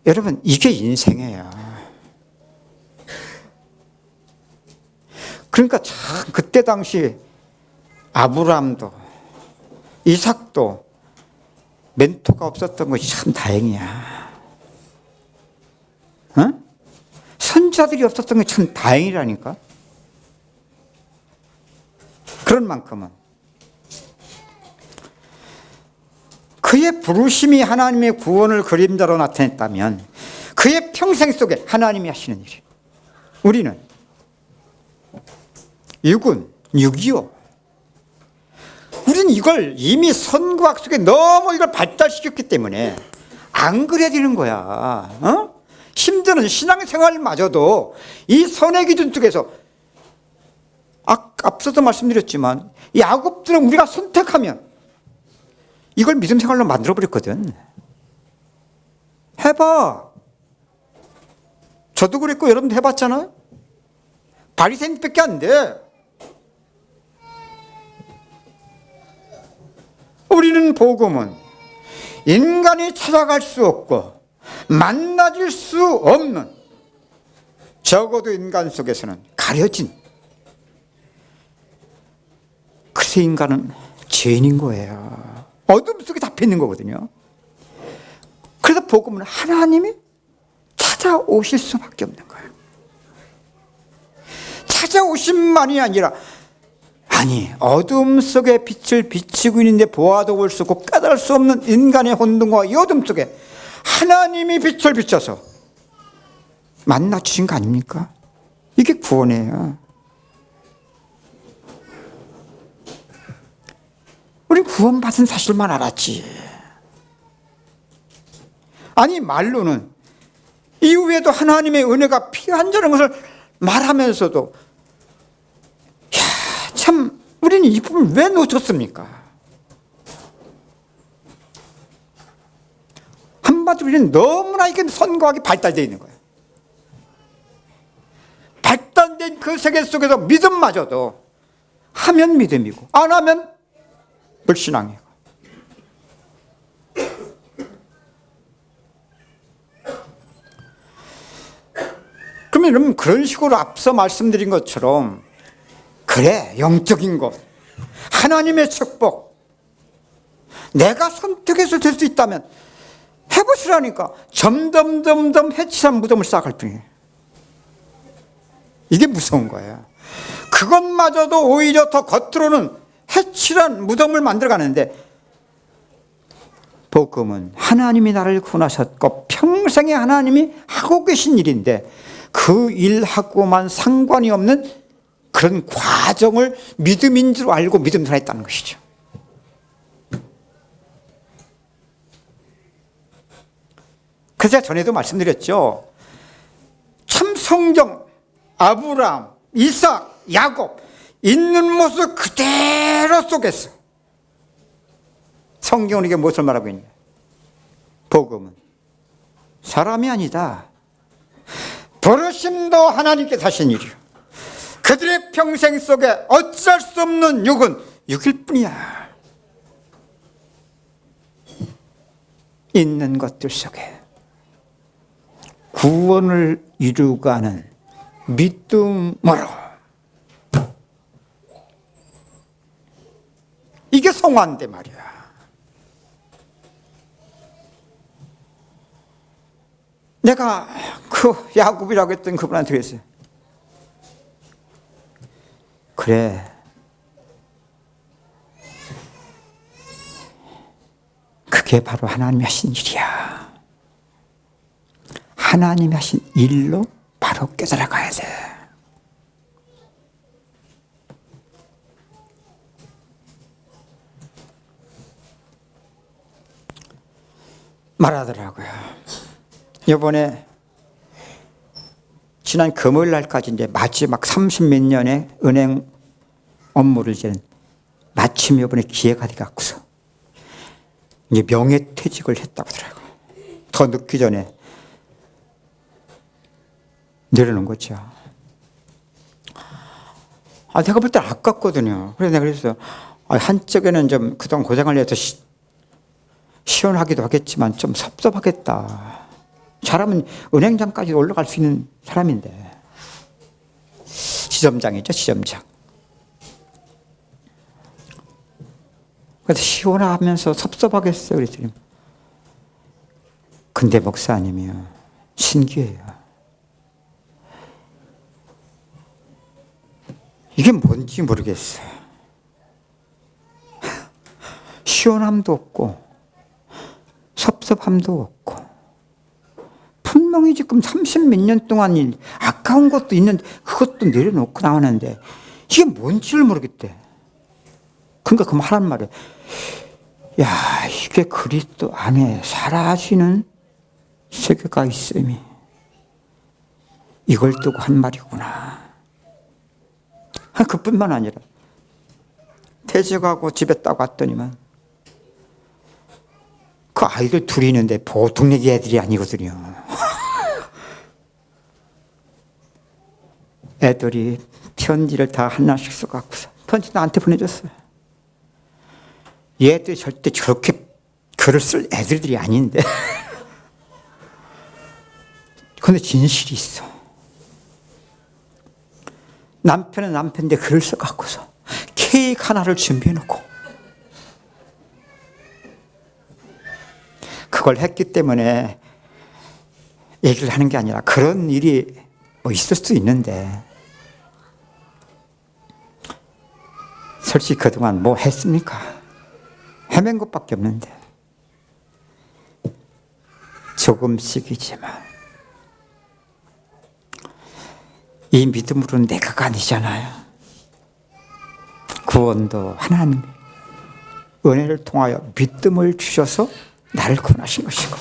여러분, 이게 인생이에요. 그러니까 참 그때 당시 아브라함도 이삭도 멘토가 없었던 것이 참 다행이야. 어? 선자들이 없었던 게 참 다행이라니까. 그런 만큼은 그의 부르심이 하나님의 구원을 그림자로 나타냈다면 그의 평생 속에 하나님이 하시는 일이, 우리는 육은 6.25 우리는 이걸 이미 선과학 속에 너무 이걸 발달시켰기 때문에 안 그래야 되는 거야. 어? 힘드는 신앙생활마저도 이 선의 기준 속에서 앞서도 말씀드렸지만 야곱들은 우리가 선택하면 이걸 믿음 생활로 만들어버렸거든. 해봐. 저도 그랬고 여러분도 해봤잖아요. 바리새인밖에 안 돼. 우리는 복음은 인간이 찾아갈 수 없고 만나질 수 없는, 적어도 인간 속에서는 가려진, 그래서 인간은 죄인인 거예요. 어둠 속에 잡혀 있는 거거든요. 그래서 복음은 하나님이 찾아오실 수밖에 없는 거예요. 찾아오심만이 아니라, 아니 어둠 속에 빛을 비치고 있는데 보아도 볼 수 없고 깨달을 수 없는 인간의 혼돈과 이 어둠 속에 하나님이 빛을 비춰서 만나 주신 거 아닙니까? 이게 구원이에요. 우린 구원받은 사실만 알았지. 아니 말로는 이후에도 하나님의 은혜가 필요한다는 것을 말하면서도 참 우리는 이 부분을 왜 놓쳤습니까? 한마디로 우리는 너무나 이게 선과학이 발달되어 있는 거예요. 발달된 그 세계 속에서 믿음마저도 하면 믿음이고 안 하면 불신앙이고. 그러면 여러분 그런 식으로 앞서 말씀드린 것처럼 그래 영적인 것, 하나님의 축복 내가 선택해서 될 수 있다면 해보시라니까. 점점 해칠한 무덤을 쌓아갈 뿐이에요. 이게 무서운 거예요. 그것마저도 오히려 더 겉으로는 해칠한 무덤을 만들어가는데, 복음은 하나님이 나를 구원하셨고 평생에 하나님이 하고 계신 일인데, 그 일하고만 상관이 없는 그런 과정을 믿음인 줄 알고 믿음을 했다는 것이죠. 그래서 제가 전에도 말씀드렸죠. 참 성경, 아브라함, 이삭, 야곱 있는 모습 그대로 속에서 성경은 이게 무엇을 말하고 있냐? 복음은 사람이 아니다. 부르심도 하나님께서 하신 일이요. 그들의 평생 속에 어쩔 수 없는 육은 육일 뿐이야. 있는 것들 속에 구원을 이루가는 믿음으로. 이게 성화인데 말이야. 내가 그 야곱이라고 했던 그분한테 그랬어요. 그래, 그게 바로 하나님이 하신 일이야. 하나님이 하신 일로 바로 깨달아가야 돼. 말하더라고요. 이번에 지난 금요일 날까지 이제 마지막 30몇 년의 은행 업무를 이제 마침 이번에 기회가 돼갖고서 이제 명예퇴직을 했다고 하더라고요. 더 늦기 전에 내려놓은 거죠. 내가 볼 때 아깝거든요. 그래서 내가 그랬어요. 한쪽에는 좀 그동안 고생을 해서 시원하기도 하겠지만 좀 섭섭하겠다. 사람은 은행장까지 올라갈 수 있는 사람인데. 지점장이죠, 지점장. 그래서 시원하면서 섭섭하겠어요. 그랬더니. 근데 목사님이요, 신기해요. 이게 뭔지 모르겠어요. 시원함도 없고 섭섭함도 없고, 분명히 지금 30몇 년 동안 아까운 것도 있는데 그것도 내려놓고 나오는데 이게 뭔지를 모르겠대. 그러니까 그 하란 말이에요. 야, 이게 그리스도 안에 사라지는 세계가 있음이 이걸 두고 한 말이구나. 그뿐만 아니라 퇴직하고 집에 딱 왔더니만 그 아이들 둘이 있는데 보통 얘기 애들이 아니거든요. 애들이 편지를 다 하나씩 써갖고서 편지 나한테 보내줬어요. 얘들 절대 저렇게 글을 쓸 애들이 아닌데. 근데 진실이 있어. 남편은 남편인데 글을 써갖고서 케이크 하나를 준비해놓고 그걸 했기 때문에 얘기를 하는 게 아니라 그런 일이 뭐 있을 수 있는데 솔직히 그동안 뭐 했습니까? 헤맨 것밖에 없는데 조금씩이지만 이 믿음으로는 내가가 아니잖아요. 구원도 하나님 은혜를 통하여 믿음을 주셔서 나를 구원하신 것이고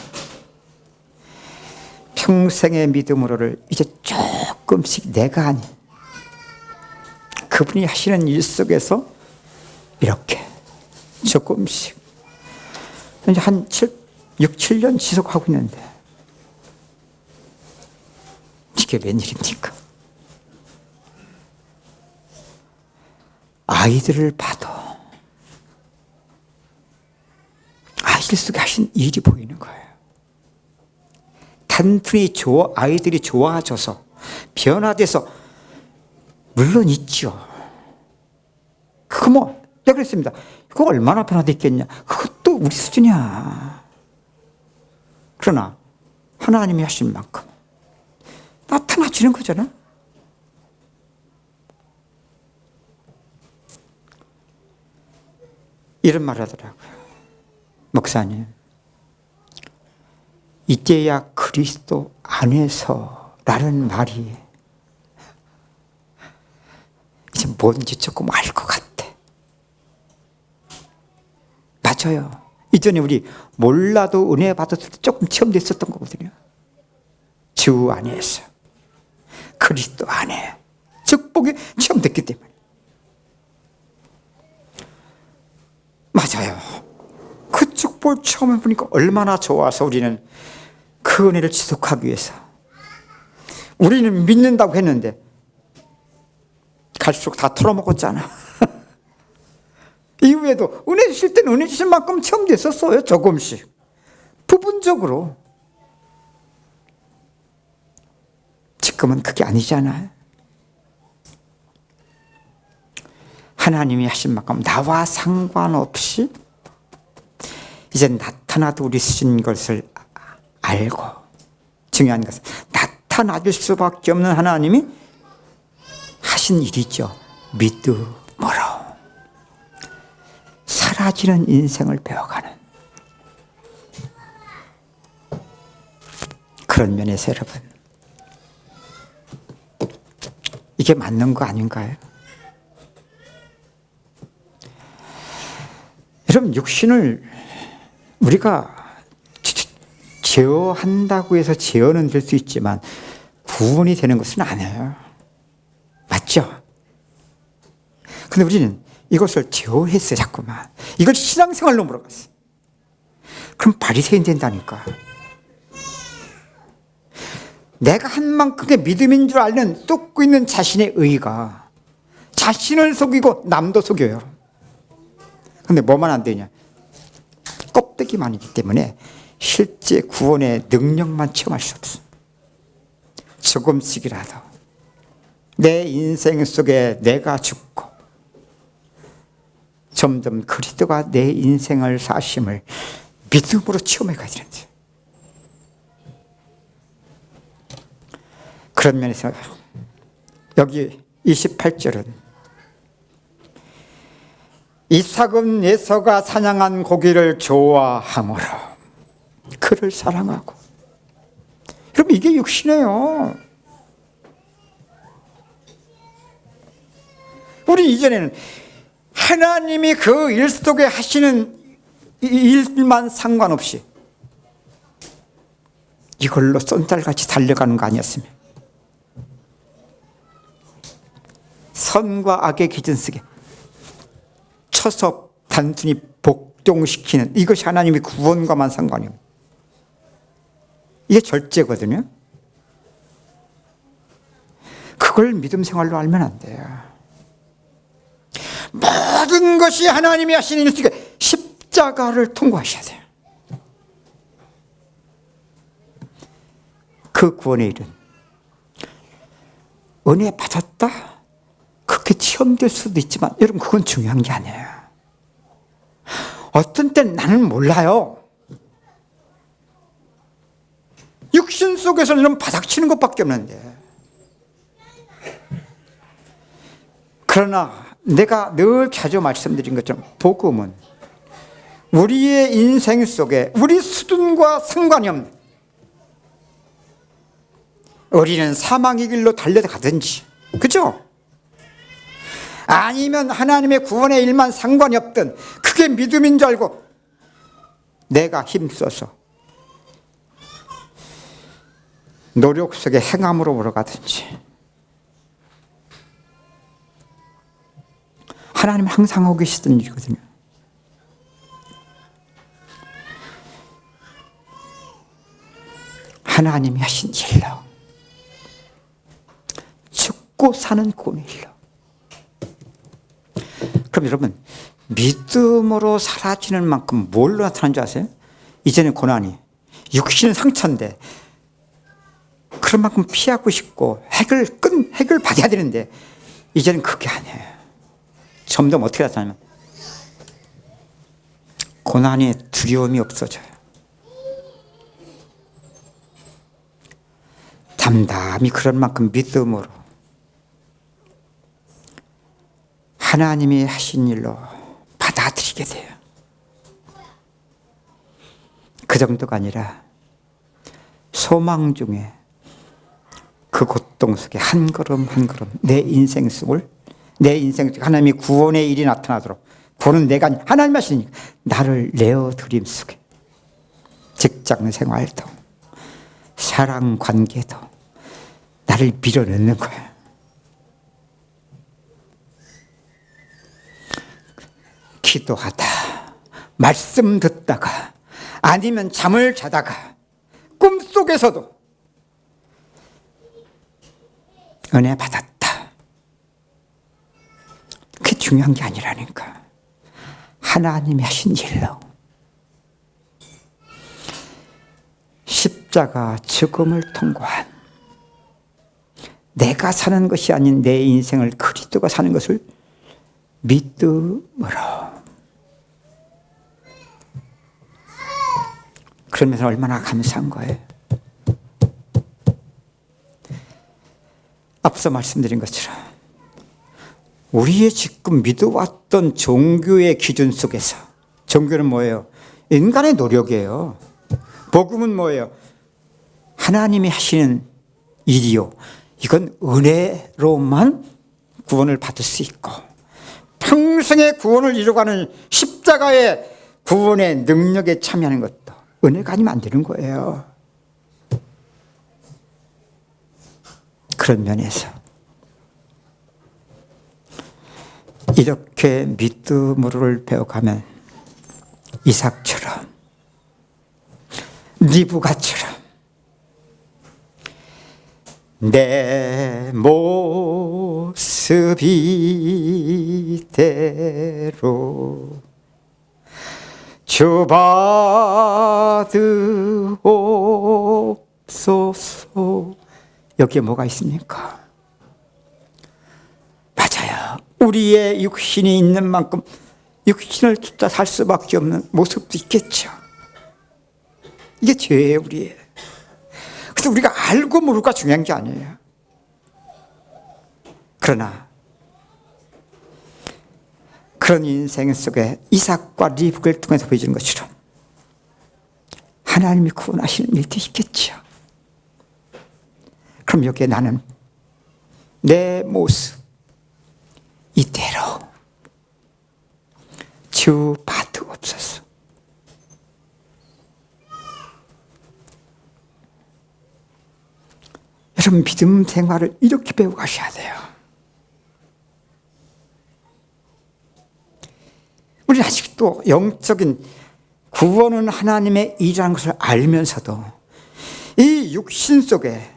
평생의 믿음으로를 이제 조금씩 내가 아닌 그분이 하시는 일 속에서 이렇게 조금씩 이제 한 6, 7년 지속하고 있는데 이게 웬일입니까? 아이들을 봐도 아이들 속에 하신 일이 보이는 거예요. 단순히 아이들이 좋아져서 변화돼서 물론 있죠. 그거 뭐 내가 그랬습니다. 그거 얼마나 변화됐겠냐. 그것도 우리 수준이야. 그러나 하나님이 하신 만큼 나타나지는 거잖아. 이런 말 하더라고요. 목사님, 이제야 그리스도 안에서라는 말이 이제 뭔지 조금 알 것 같아. 맞아요. 이전에 우리 몰라도 은혜 받았을 때 조금 체험됐었던 거거든요. 주 안에서, 그리스도 안에 축복이 체험됐기 때문에. 맞아요. 그 축복을 처음 해보니까 얼마나 좋아서 우리는 그 은혜를 지속하기 위해서 우리는 믿는다고 했는데 갈수록 다 털어먹었잖아. 이후에도 은혜 주실 때는 은혜 주신 만큼 체험됐었어요. 조금씩 부분적으로. 지금은 그게 아니잖아요. 하나님이 하신 만큼 나와 상관없이 이제 나타나도 우리 쓰신 것을 알고, 중요한 것은 나타나줄 수밖에 없는 하나님이 하신 일이죠. 믿음으로 사라지는 인생을 배워가는 그런 면에서 여러분, 이게 맞는 거 아닌가요? 여러분, 육신을 우리가 제어한다고 해서 제어는 될 수 있지만 구원이 되는 것은 아니에요. 맞죠? 근데 우리는 이것을 제어했어요. 자꾸만 이걸 신앙생활로 몰아갔어요. 그럼 바리새인 된다니까. 내가 한 만큼의 믿음인 줄 알는 쏟고 있는 자신의 의가 자신을 속이고 남도 속여요. 근데 뭐만 안 되냐? 껍데기만이기 때문에 실제 구원의 능력만 체험할 수 없어. 조금씩이라도 내 인생 속에 내가 죽고 점점 그리스도가 내 인생을 사심을 믿음으로 체험해 가야 되는데, 그런 면에서 여기 28절은 이삭은 에서가 사냥한 고기를 좋아하므로 그를 사랑하고. 여러분, 이게 육신이에요. 우리 이전에는 하나님이 그 일 속에 하시는 일만 상관없이 이걸로 쏜살같이 달려가는 거 아니었으면, 선과 악의 기준 속에 쳐서 단순히 복종시키는 이것이 하나님의 구원과만 상관이에요. 이게 절제거든요. 그걸 믿음 생활로 알면 안 돼요. 모든 것이 하나님이 하시는 일 속에 십자가를 통과하셔야 돼요. 그 구원의 일은 은혜 받았다 그렇게 체험될 수도 있지만, 여러분, 그건 중요한 게 아니에요. 어떤 때는 나는 몰라요. 육신 속에서는 이런 바닥치는 것밖에 없는데, 그러나 내가 늘 자주 말씀드린 것처럼 복음은 우리의 인생 속에 우리 수준과 상관이 없는, 우리는 사망의 길로 달려가든지, 그죠? 아니면 하나님의 구원의 일만 상관이 없든 그게 믿음인 줄 알고 내가 힘써서 노력 속에 행함으로 몰아가든지, 하나님은 항상 하고 계시던 일이거든요. 하나님이 하신 일로, 죽고 사는 구원의 일로. 그럼 여러분, 믿음으로 사라지는 만큼 뭘로 나타나는 줄 아세요? 이전에 고난이 육신은 상처인데 그런 만큼 피하고 싶고 핵을 받아야 되는데, 이제는 그게 아니에요. 점점 어떻게 나타나면 고난의 두려움이 없어져요. 담담히 그런 만큼 믿음으로 하나님이 하신 일로 받아들이게 돼요. 그 정도가 아니라 소망 중에 그 고통 속에 한 걸음 한 걸음 내 인생 속에 하나님이 구원의 일이 나타나도록, 구원은 내가 아니 하나님 하시니까 나를 내어드림 속에 직장 생활도 사랑 관계도 나를 밀어넣는 거예요. 기도하다, 말씀 듣다가, 아니면 잠을 자다가, 꿈속에서도 은혜 받았다. 그게 중요한 게 아니라니까. 하나님이 하신 일로 십자가 죽음을 통과한, 내가 사는 것이 아닌 내 인생을 그리스도가 사는 것을 믿음으로. 그러면서 얼마나 감사한 거예요. 앞서 말씀드린 것처럼 우리의 지금 믿어왔던 종교의 기준 속에서, 종교는 뭐예요? 인간의 노력이에요. 복음은 뭐예요? 하나님이 하시는 일이요. 이건 은혜로만 구원을 받을 수 있고, 평생의 구원을 이루어가는 십자가의 구원의 능력에 참여하는 것도 은혜가 아니면 안 되는 거예요. 그런 면에서 이렇게 믿음으로를 배워가면 이삭처럼, 리브가처럼 내 모습 이대로 주 받으옵소서. 여기에 뭐가 있습니까? 맞아요. 우리의 육신이 있는 만큼 육신을 쫓아 살 수밖에 없는 모습도 있겠죠. 이게 죄예요, 우리의. 그래서 우리가 알고 모르고가 중요한 게 아니에요. 그러나 그런 인생 속에 이삭과 리브가를 통해서 보여주는 것처럼 하나님이 구원하시는 일도 있겠죠. 그럼 여기에 나는 내 모습 이대로 주 받으옵소서. 여러분, 믿음 생활을 이렇게 배워 가셔야 돼요. 우리는 아직도 영적인 구원은 하나님의 일이라는 것을 알면서도 이 육신 속에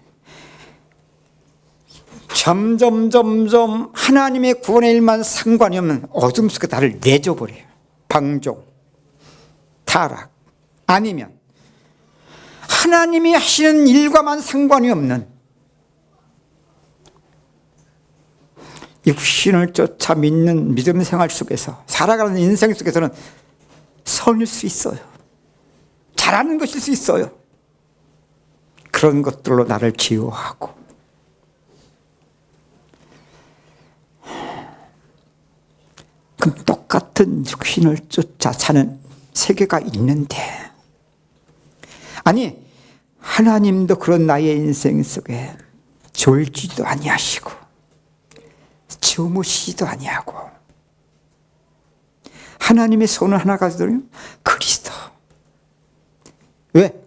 점점 하나님의 구원의 일만 상관이 없는 어둠 속에 나를 내줘버려요. 방종, 타락, 아니면 하나님이 하시는 일과만 상관이 없는 육신을 쫓아 믿는 믿음 생활 속에서 살아가는 인생 속에서는 선일 수 있어요. 잘하는 것일 수 있어요. 그런 것들로 나를 기호하고, 그럼 똑같은 육신을 쫓아 사는 세계가 있는데, 아니 하나님도 그런 나의 인생 속에 졸지도 아니하시고 주무시지도 아니하고, 하나님의 손을 하나 가지더니 그리스도. 왜?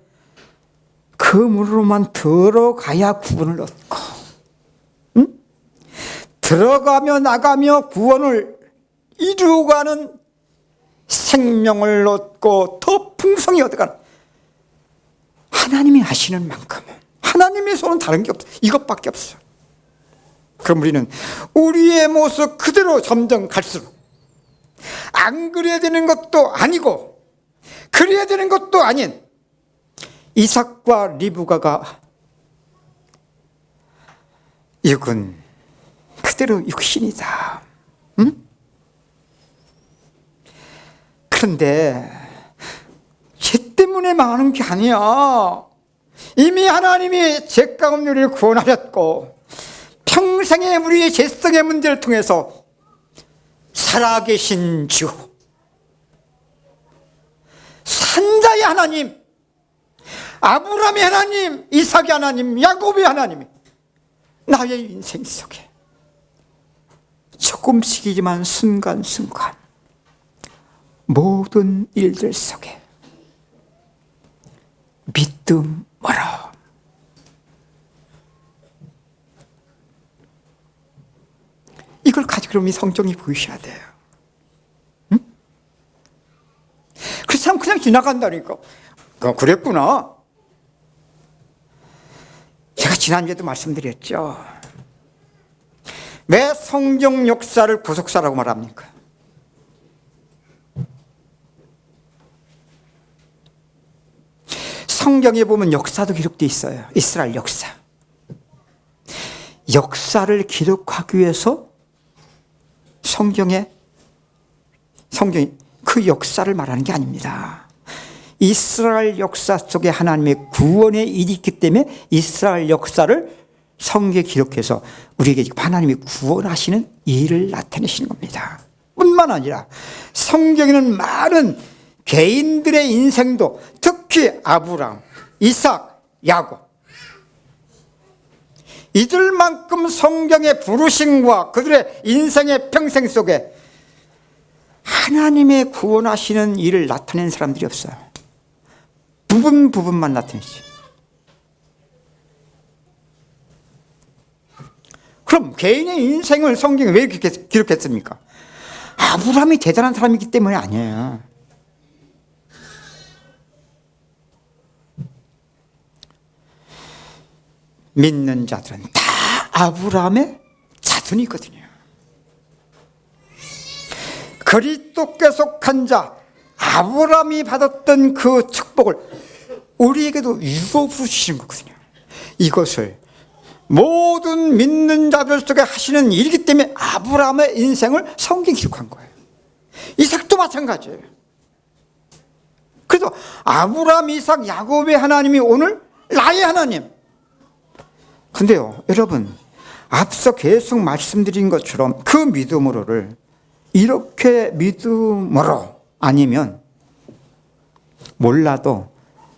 그 문으로만 들어가야 구원을 얻고, 응? 들어가며 나가며 구원을 이루어가는 생명을 얻고 더 풍성히 얻어가는, 하나님이 하시는 만큼은, 하나님의 손은 다른 게 없어. 이것밖에 없어. 그럼 우리는 우리의 모습 그대로 점점 갈수록 안 그래야 되는 것도 아니고 그래야 되는 것도 아닌 이삭과 리브가가 육은 그대로 육신이다. 응? 그런데 죄 때문에 망하는 게 아니야. 이미 하나님이 죄 가운데 우리를 구원하셨고 평생의 우리의 죄성의 문제를 통해서 살아계신 주, 산자의 하나님, 아브라함의 하나님, 이삭의 하나님, 야곱의 하나님이 나의 인생 속에 조금씩이지만 순간순간 모든 일들 속에 믿음으로 이걸 가지고 그러면 성경이 보이셔야 돼요. 응? 그 사람 그냥 지나간다니까. 그랬구나. 제가 지난주에도 말씀드렸죠. 왜 성경 역사를 구속사라고 말합니까? 성경에 보면 역사도 기록되어 있어요. 이스라엘 역사. 역사를 기록하기 위해서 성경이 그 역사를 말하는 게 아닙니다. 이스라엘 역사 속에 하나님의 구원의 일이 있기 때문에 이스라엘 역사를 성경에 기록해서 우리에게 하나님이 구원하시는 일을 나타내시는 겁니다. 뿐만 아니라 성경에는 많은 개인들의 인생도, 특히 아브라함, 이삭, 야곱, 이들만큼 성경의 부르심과 그들의 인생의 평생 속에 하나님의 구원하시는 일을 나타낸 사람들이 없어요. 부분만 나타내지. 그럼 개인의 인생을 성경에 왜 이렇게 기록했습니까? 아브라함이 대단한 사람이기 때문에 아니에요. 믿는 자들은 다 아브라함의 자손이거든요. 그리스도께 속한 자, 아브라함이 받았던 그 축복을 우리에게도 유업으로 주시는 거거든요. 이것을 모든 믿는 자들 속에 하시는 일이기 때문에 아브라함의 인생을 성경에 기록한 거예요. 이삭도 마찬가지예요. 그래서 아브라함, 이삭, 야곱의 하나님이 오늘 나의 하나님. 근데요, 여러분, 앞서 계속 말씀드린 것처럼 그 믿음으로를 이렇게 믿음으로 아니면 몰라도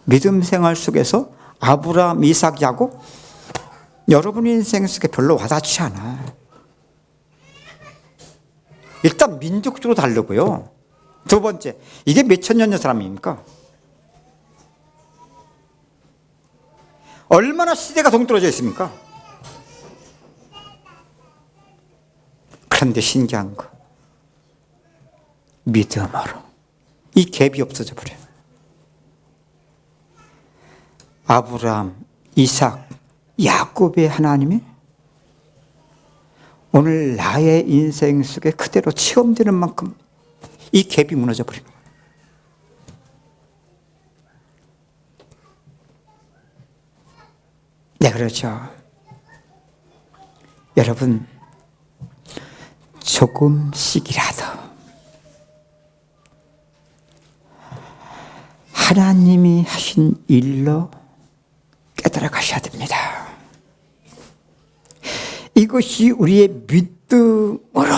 믿음 생활 속에서 아브라함, 이삭, 야곱 여러분 인생 속에 별로 와닿지 않아. 일단 민족적으로 다르고요. 두 번째, 이게 몇천 년의 사람입니까? 얼마나 시대가 동떨어져 있습니까? 그런데 신기한 거, 믿음으로 이 갭이 없어져 버려요. 아브라함, 이삭, 야곱의 하나님이 오늘 나의 인생 속에 그대로 체험되는 만큼 이 갭이 무너져 버립니다. 네, 그렇죠. 여러분, 조금씩이라도 하나님이 하신 일로 깨달아 가셔야 됩니다. 이것이 우리의 믿음으로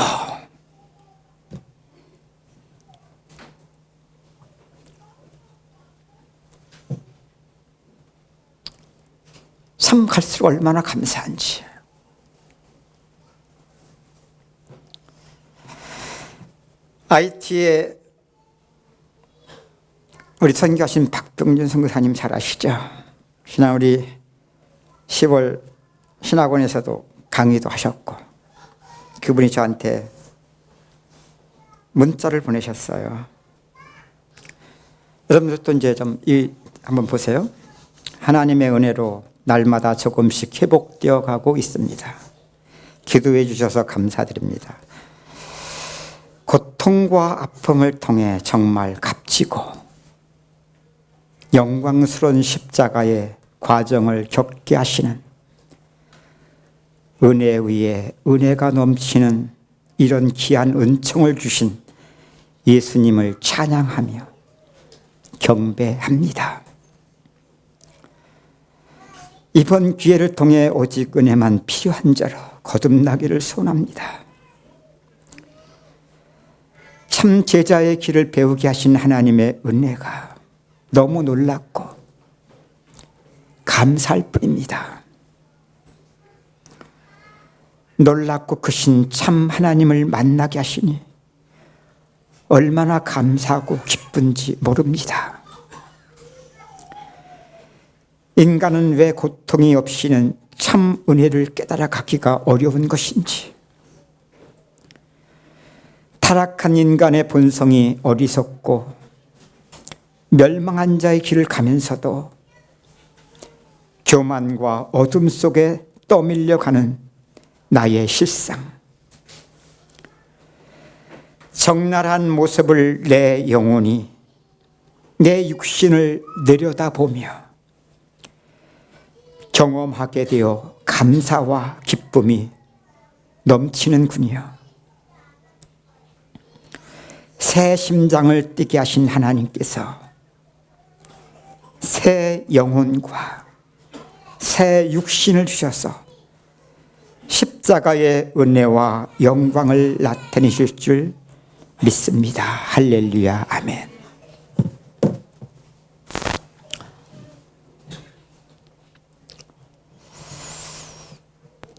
참 갈수록 얼마나 감사한지. IT에 우리 선교하신 박병준 선교사님 잘 아시죠? 지난 우리 10월 신학원에서도 강의도 하셨고, 그분이 저한테 문자를 보내셨어요. 여러분들도 이제 좀 한번 보세요. 하나님의 은혜로 날마다 조금씩 회복되어 가고 있습니다. 기도해 주셔서 감사드립니다. 고통과 아픔을 통해 정말 값지고 영광스러운 십자가의 과정을 겪게 하시는 은혜 위에 은혜가 넘치는 이런 귀한 은총을 주신 예수님을 찬양하며 경배합니다. 이번 기회를 통해 오직 은혜만 필요한 자로 거듭나기를 소원합니다. 참 제자의 길을 배우게 하신 하나님의 은혜가 너무 놀랍고 감사할 뿐입니다. 놀랍고 크신 참 하나님을 만나게 하시니 얼마나 감사하고 기쁜지 모릅니다. 인간은 왜 고통이 없이는 참 은혜를 깨달아 가기가 어려운 것인지, 타락한 인간의 본성이 어리석고 멸망한 자의 길을 가면서도 교만과 어둠 속에 떠밀려가는 나의 실상, 적나라한 모습을 내 영혼이, 내 육신을 내려다보며 경험하게 되어 감사와 기쁨이 넘치는군요. 새 심장을 뛰게 하신 하나님께서 새 영혼과 새 육신을 주셔서 십자가의 은혜와 영광을 나타내실 줄 믿습니다. 할렐루야, 아멘.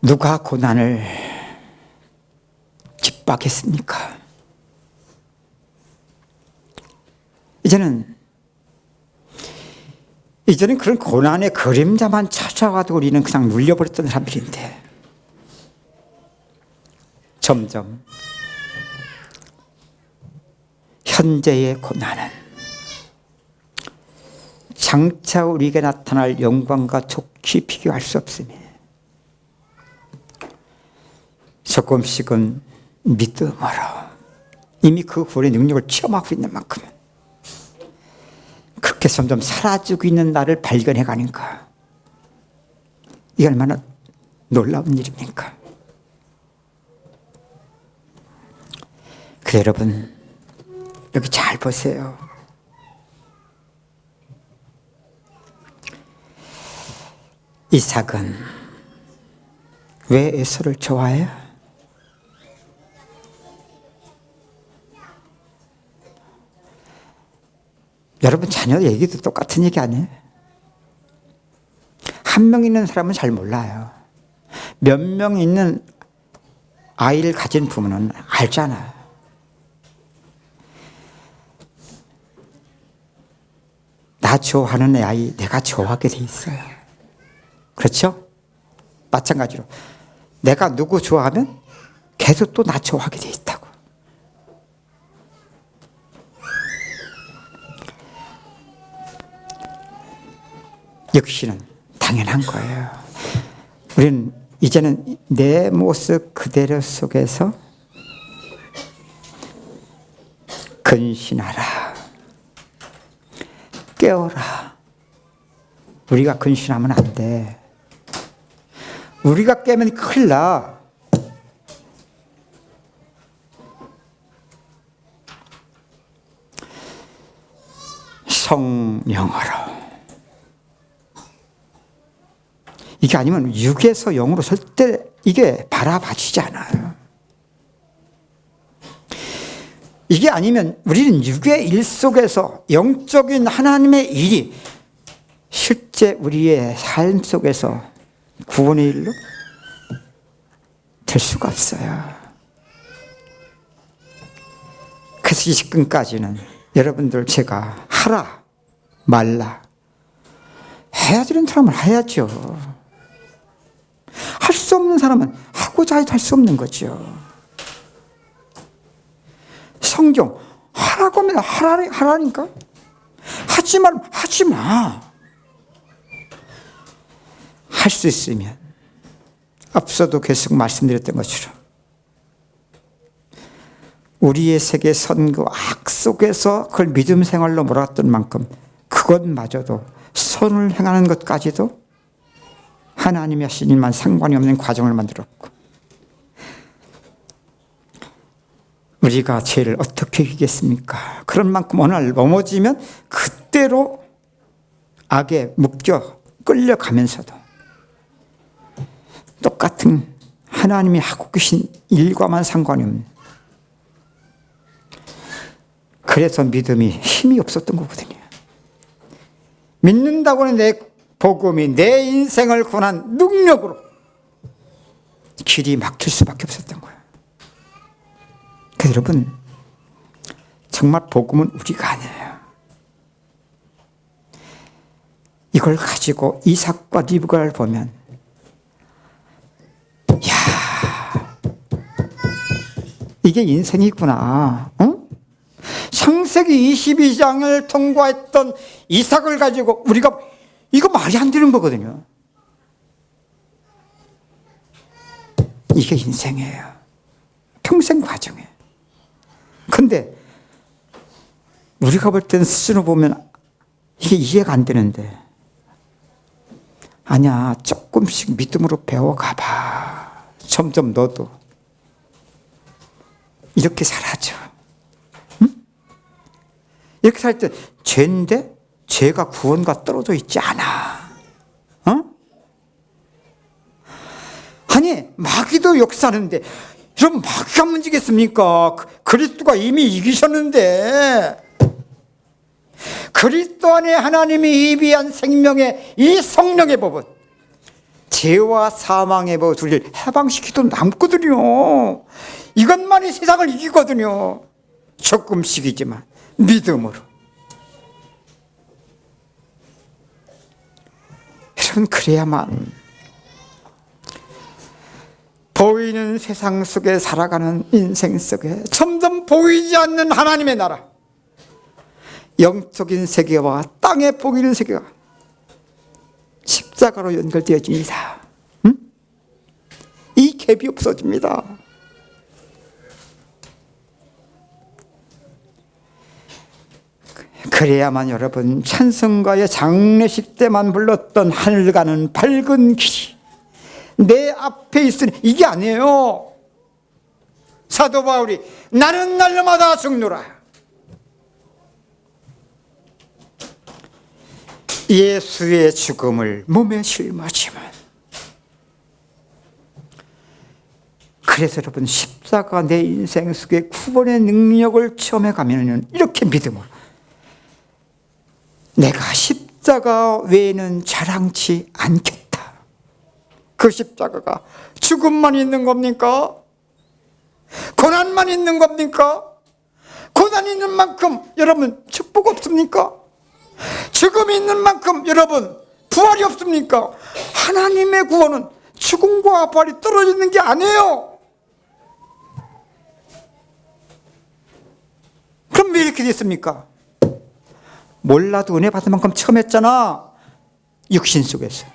누가 고난을 핍박했습니까? 이제는 그런 고난의 그림자만 찾아와도 우리는 그냥 눌려버렸던 사람들인데, 점점 현재의 고난은 장차 우리에게 나타날 영광과 좋게 비교할 수 없으니 조금씩은 믿음으로 이미 그 구원의 능력을 체험하고 있는 만큼 그렇게 점점 사라지고 있는 나를 발견해 가는가. 이게 얼마나 놀라운 일입니까? 그래, 여러분 여기 잘 보세요. 이삭은 왜 에서를 좋아해요? 여러분 자녀 얘기도 똑같은 얘기 아니에요? 한 명 있는 사람은 잘 몰라요. 몇 명 있는 아이를 가진 부모는 알잖아요. 나 좋아하는 애 아이 내가 좋아하게 돼 있어요. 그렇죠? 마찬가지로 내가 누구 좋아하면 걔도 또 나 좋아하게 돼 있다고. 역시는 당연한 거예요. 우리는 이제는 내 모습 그대로 속에서 근신하라, 깨어라. 우리가 근신하면 안 돼. 우리가 깨면 큰일 나. 성령으로. 이게 아니면 육에서 영으로 설 때 이게 바라봐지지 않아요. 이게 아니면 우리는 육의 일 속에서 영적인 하나님의 일이 실제 우리의 삶 속에서 구원의 일로 될 수가 없어요. 그래서 이 시간까지는 여러분들 제가 하라 말라 해야 되는 사람은 해야죠. 할 수 없는 사람은 하고자 해도 할 수 없는 거죠. 성경 하라고 하면 하라니까. 하지 말면 하지 마. 할 수 있으면 앞서도 계속 말씀드렸던 것처럼 우리의 세계 선과 악 속에서 그걸 믿음 생활로 몰았던 만큼 그것마저도 선을 행하는 것까지도 하나님이 하신 일만 상관이 없는 과정을 만들었고, 우리가 죄를 어떻게 이기겠습니까? 그런 만큼 어느 날 넘어지면 그때로 악에 묶여 끌려가면서도 똑같은 하나님이 하고 계신 일과만 상관이 없는, 그래서 믿음이 힘이 없었던 거거든요. 믿는다고 하는 내 복음이 내 인생을 구원한 능력으로 길이 막힐 수밖에 없었던 거예요. 그래서 여러분, 정말 복음은 우리가 아니에요. 이걸 가지고 이삭과 리브가를 보면, 야, 이게 인생이구나. 응? 창세기 22장을 통과했던 이삭을 가지고 우리가, 이거 말이 안 되는 거거든요. 이게 인생이에요. 평생 과정이에요. 근데 우리가 볼 때는 스스로 보면 이게 이해가 안 되는데, 아니야, 조금씩 믿음으로 배워가봐. 점점 너도 이렇게 살아줘. 응? 이렇게 살 때 죄인데 죄가 구원과 떨어져 있지 않아. 어? 아니, 마귀도 역사하는데 여러분, 마귀가 문제겠습니까? 그리스도가 이미 이기셨는데, 그리스도 안에 하나님이 예비한 생명의 이 성령의 법은 죄와 사망의 법을 둘을 해방시키도 남거든요. 이것만이 세상을 이기거든요. 조금씩이지만 믿음으로. 여러분, 그래야만 보이는 세상 속에 살아가는 인생 속에 점점 보이지 않는 하나님의 나라, 영적인 세계와 땅에 보이는 세계가 십자가로 연결되어집니다. 응? 이 갭이 없어집니다. 그래야만 여러분, 찬송가의 장례식 때만 불렀던 하늘 가는 밝은 길이 내 앞에 있으니, 이게 아니에요. 사도 바울이 나는 날마다 죽노라. 예수의 죽음을 몸에 짊어지면. 그래서 여러분, 십자가 내 인생 속에 구원의 능력을 체험해 가면은 이렇게 믿음으로, 내가 십자가 외에는 자랑치 않겠다. 그 십자가가 죽음만 있는 겁니까? 고난만 있는 겁니까? 고난 있는 만큼 여러분 축복 없습니까? 죽음이 있는 만큼 여러분 부활이 없습니까? 하나님의 구원은 죽음과 부활이 떨어지는 게 아니에요. 그럼 왜 이렇게 됐습니까? 몰라도 은혜 받은 만큼 처음 했잖아, 육신 속에서.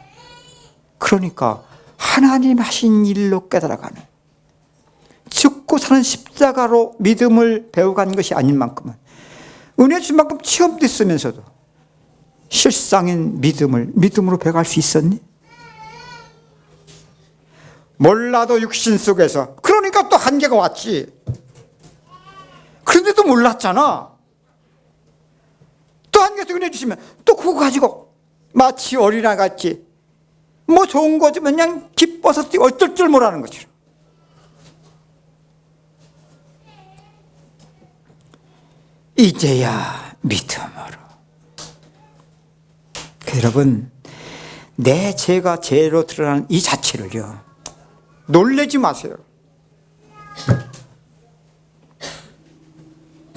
그러니까 하나님 하신 일로 깨달아가는, 죽고 사는 십자가로 믿음을 배워간 것이 아닌 만큼은, 은혜 준 만큼 체험됐으면서도 실상인 믿음을 믿음으로 배워갈 수 있었니? 몰라도 육신 속에서. 그러니까 또 한계가 왔지. 그런데도 몰랐잖아. 또 한계에서 은혜 주시면 또 그거 가지고 마치 어린아이같이 뭐 좋은 거지만 그냥 기뻐서 뛰고 어쩔 줄 모르는 것처럼. 이제야 믿음으로. 여러분, 내 죄가 죄로 드러나는 이 자체를요, 놀라지 마세요.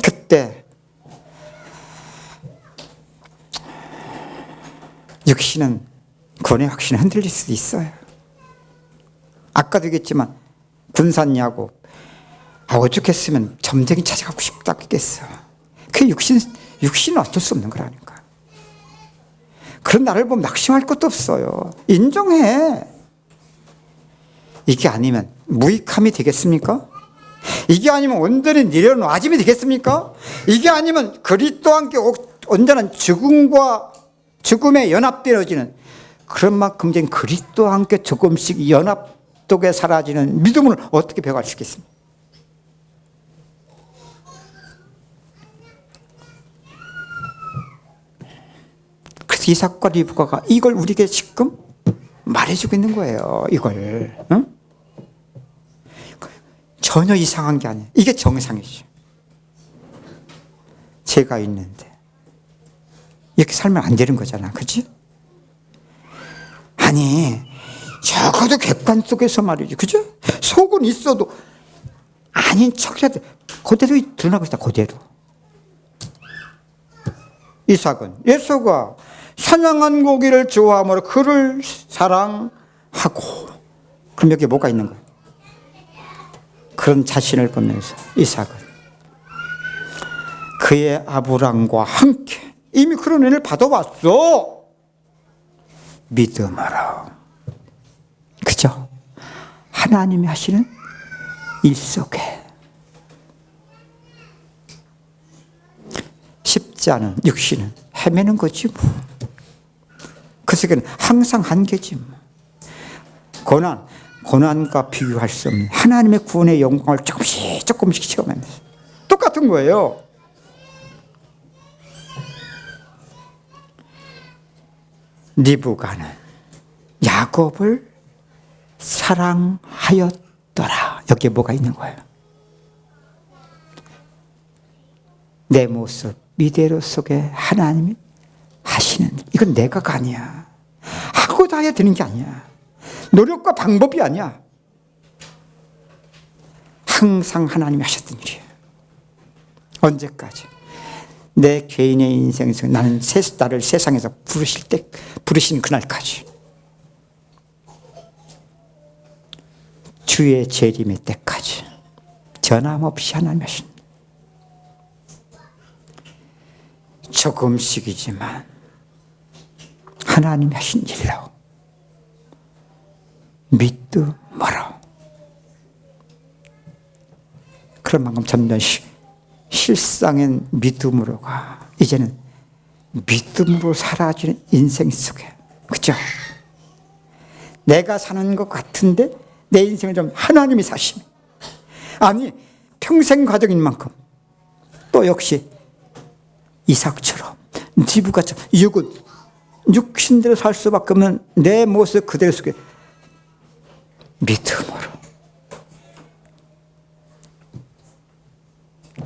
그때 육신은, 구원의 확신이 흔들릴 수도 있어요. 아까도 얘기했지만 군산야고, 오죽했으면 점쟁이 찾아가고 싶다 했겠어. 그 육신은 어쩔 수 없는 거라니까. 그런 나를 보면 낙심할 것도 없어요. 인정해. 이게 아니면 무익함이 되겠습니까? 이게 아니면 온전히 내려놓아짐이 되겠습니까? 이게 아니면 그리스도와 함께 온전한 죽음에 연합되어지는, 그런 만큼 이제 그리스도와 함께 조금씩 연합되게 사라지는 믿음을 어떻게 배워갈 수 있겠습니까? 그래서 이삭과 리브가가 이걸 우리에게 지금 말해주고 있는 거예요. 이걸. 응? 전혀 이상한 게 아니에요. 이게 정상이죠. 죄가 있는데 이렇게 살면 안 되는 거잖아. 그치? 아니 적어도 객관 속에서 말이지. 그죠? 속은 있어도 아닌 척해야 돼. 그대로 드러나고 있다. 그대로. 이삭은 에서가 사냥한 고기를 좋아하므로 그를 사랑하고. 그럼 여기 뭐가 있는 거야? 그런 자신을 보면서 이삭은 그의 아브람과 함께 이미 그런 은혜를 받아왔어. 믿음으로. 그죠? 하나님이 하시는 일 속에 쉽지 않은 육신은 헤매는 거지 뭐. 그 속에는 항상 한계지 뭐. 고난과 비교할 수 없는 하나님의 구원의 영광을 조금씩 체험하면서 똑같은 거예요. 리브가는 야곱을 사랑하였더라. 여기에 뭐가 있는 거예요? 내 모습 이대로 속에 하나님이 하시는, 이건 내가가 아니야. 하고 다 해야 되는 게 아니야. 노력과 방법이 아니야. 항상 하나님이 하셨던 일이에요. 언제까지? 내 개인의 인생 속에 나는 나를 세상에서 부르신 그날까지. 주의 재림의 때까지 전함없이 하나님이 하신, 조금씩이지만 하나님이 하신 일로 믿음으로. 그런 만큼 점점 실상인 믿음으로가 이제는 믿음으로 사라지는 인생 속에. 그죠? 내가 사는 것 같은데 내 인생을 좀 하나님이 사시네. 아니 평생 과정인 만큼 또 역시 이삭처럼 리브가처럼 육신대로 살 수밖에 없는 내 모습 그대로 속에 믿음으로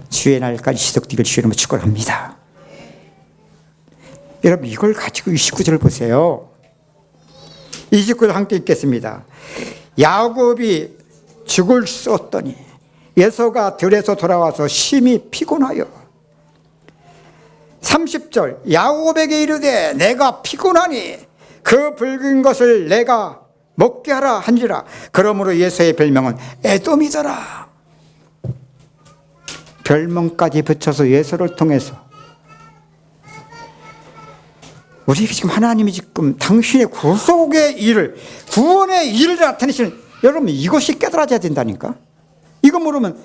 주의 날까지 지속되기를 주의 이름으로 축원합니다. 여러분 이걸 가지고 29절을 보세요. 29절 함께 읽겠습니다. 야곱이 죽을 쏘더니 에서가 들에서 돌아와서 심히 피곤하여. 30절 야곱에게 이르되 내가 피곤하니 그 붉은 것을 내가 먹게 하라 한지라. 그러므로 에서의 별명은 에돔이더라. 별명까지 붙여서 에서를 통해서 우리에게 지금 하나님이 지금 당신의 구속의 일을, 구원의 일을 나타내시는, 여러분 이것이 깨달아져야 된다니까. 이거 모르면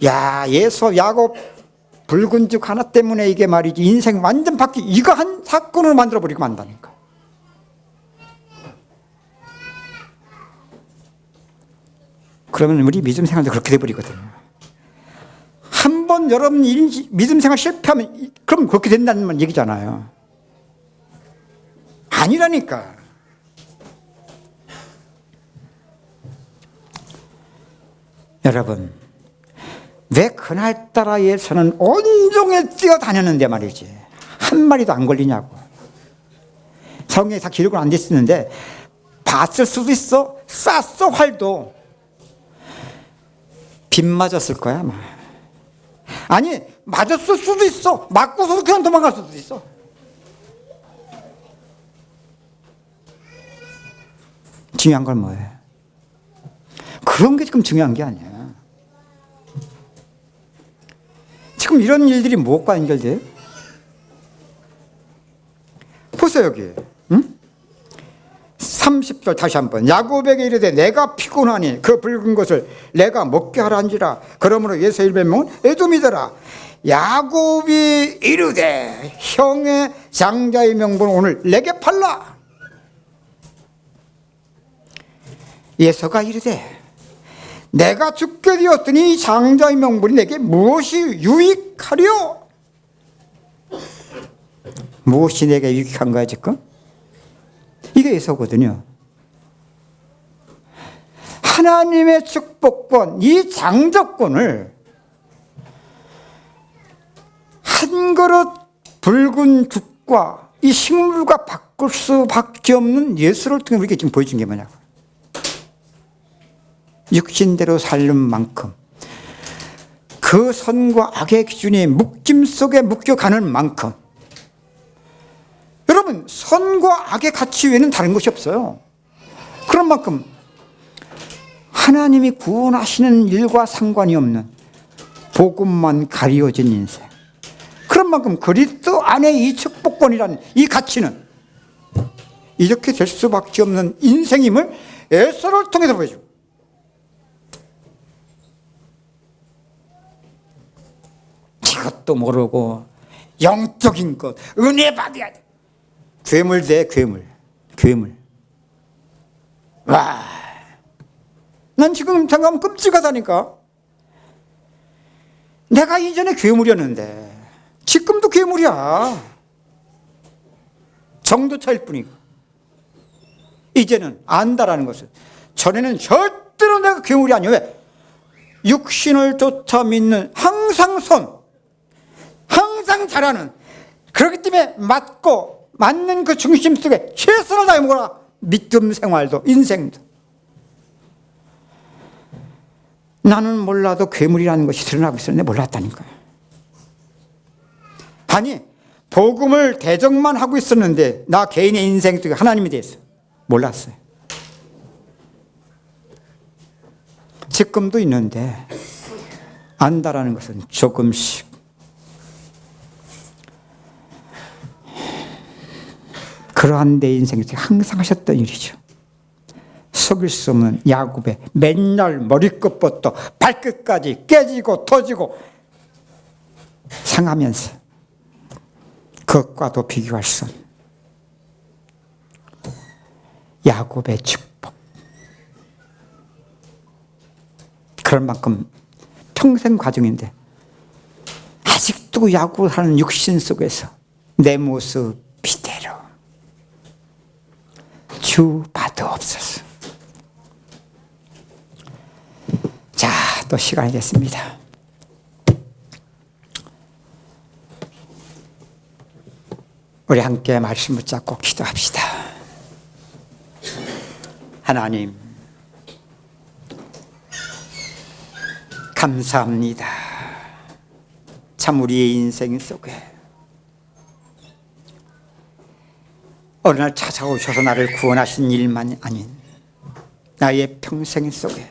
야 에서 야곱 붉은 죽 하나 때문에 이게 말이지 인생 완전 이거 한 사건으로 만들어버리고 만다니까. 그러면 우리 믿음 생활도 그렇게 돼버리거든요. 한 번 여러분 믿음 생활 실패하면 그럼 그렇게 된다는 얘기잖아요. 아니라니까. 여러분 왜 그날따라 예수는 온종일 뛰어다녔는데 말이지 한 마리도 안 걸리냐고. 성경에 다 기록은 안 됐었는데 봤을 수도 있어. 쐈어. 활도 빗 맞았을 거야 아마. 아니 맞았을 수도 있어. 맞고서 그냥 도망갈 수도 있어. 중요한 건 뭐예요? 그런 게 지금 중요한 게 아니야. 지금 이런 일들이 무엇과 연결돼요? 보세요 여기. 30절 다시 한번. 야곱에게 이르되 내가 피곤하니 그 붉은 것을 내가 먹게 하라 한지라. 그러므로 에서의 별명은 에돔이더라. 야곱이 이르되 형의 장자의 명분을 오늘 내게 팔라. 에서가 이르되 내가 죽게 되었더니 장자의 명분이 내게 무엇이 유익하려? 무엇이 내게 유익한 거야 지금? 이게 에서거든요. 하나님의 축복권, 이 장접권을 한 그릇 붉은 죽과 이 식물과 바꿀 수밖에 없는 예수를 통해 우리에게 지금 보여준 게 뭐냐고. 육신대로 살는 만큼 그 선과 악의 기준이 묶임 속에 묶여가는 만큼, 여러분 선과 악의 가치 외에는 다른 것이 없어요. 그런 만큼 하나님이 구원하시는 일과 상관이 없는 복음만 가리워진 인생, 그런 만큼 그리스도 안에 이 축복권이라는 이 가치는 이렇게 될 수밖에 없는 인생임을 에서를 통해서 보여줘. 이것도 모르고 영적인 것, 은혜 받아야 돼. 괴물 돼, 괴물. 와, 난 지금 생각하면 끔찍하다니까. 내가 이전에 괴물이었는데 지금도 괴물이야. 정도 차일 뿐이고. 이제는 안다라는 것은, 전에는 절대로 내가 괴물이 아니야. 왜? 육신을 쫓아 믿는 항상 항상 잘하는, 그렇기 때문에 맞는 그 중심 속에 최선을 다해 먹어라. 믿음 생활도 인생도. 나는 몰라도 괴물이라는 것이 드러나고 있었는데 몰랐다니까요. 아니, 복음을 대적만 하고 있었는데 나 개인의 인생 속에 하나님이 대해서 몰랐어요. 지금도 있는데 안다라는 것은 조금씩. 그러한 내 인생 속에 항상 하셨던 일이죠. 속일 수 없는 야곱의 맨날 머리끝부터 발끝까지 깨지고 터지고 상하면서 그것과도 비교할 수 없는 야곱의 축복. 그런 만큼 평생 과정인데 아직도 야곱을 하는 육신 속에서 내 모습 이대로 주 받으옵소서. 자, 또 시간이 됐습니다. 우리 함께 말씀 붙잡고 기도합시다. 하나님, 감사합니다. 참 우리의 인생 속에 어느 날 찾아오셔서 나를 구원하신 일만이 아닌 나의 평생 속에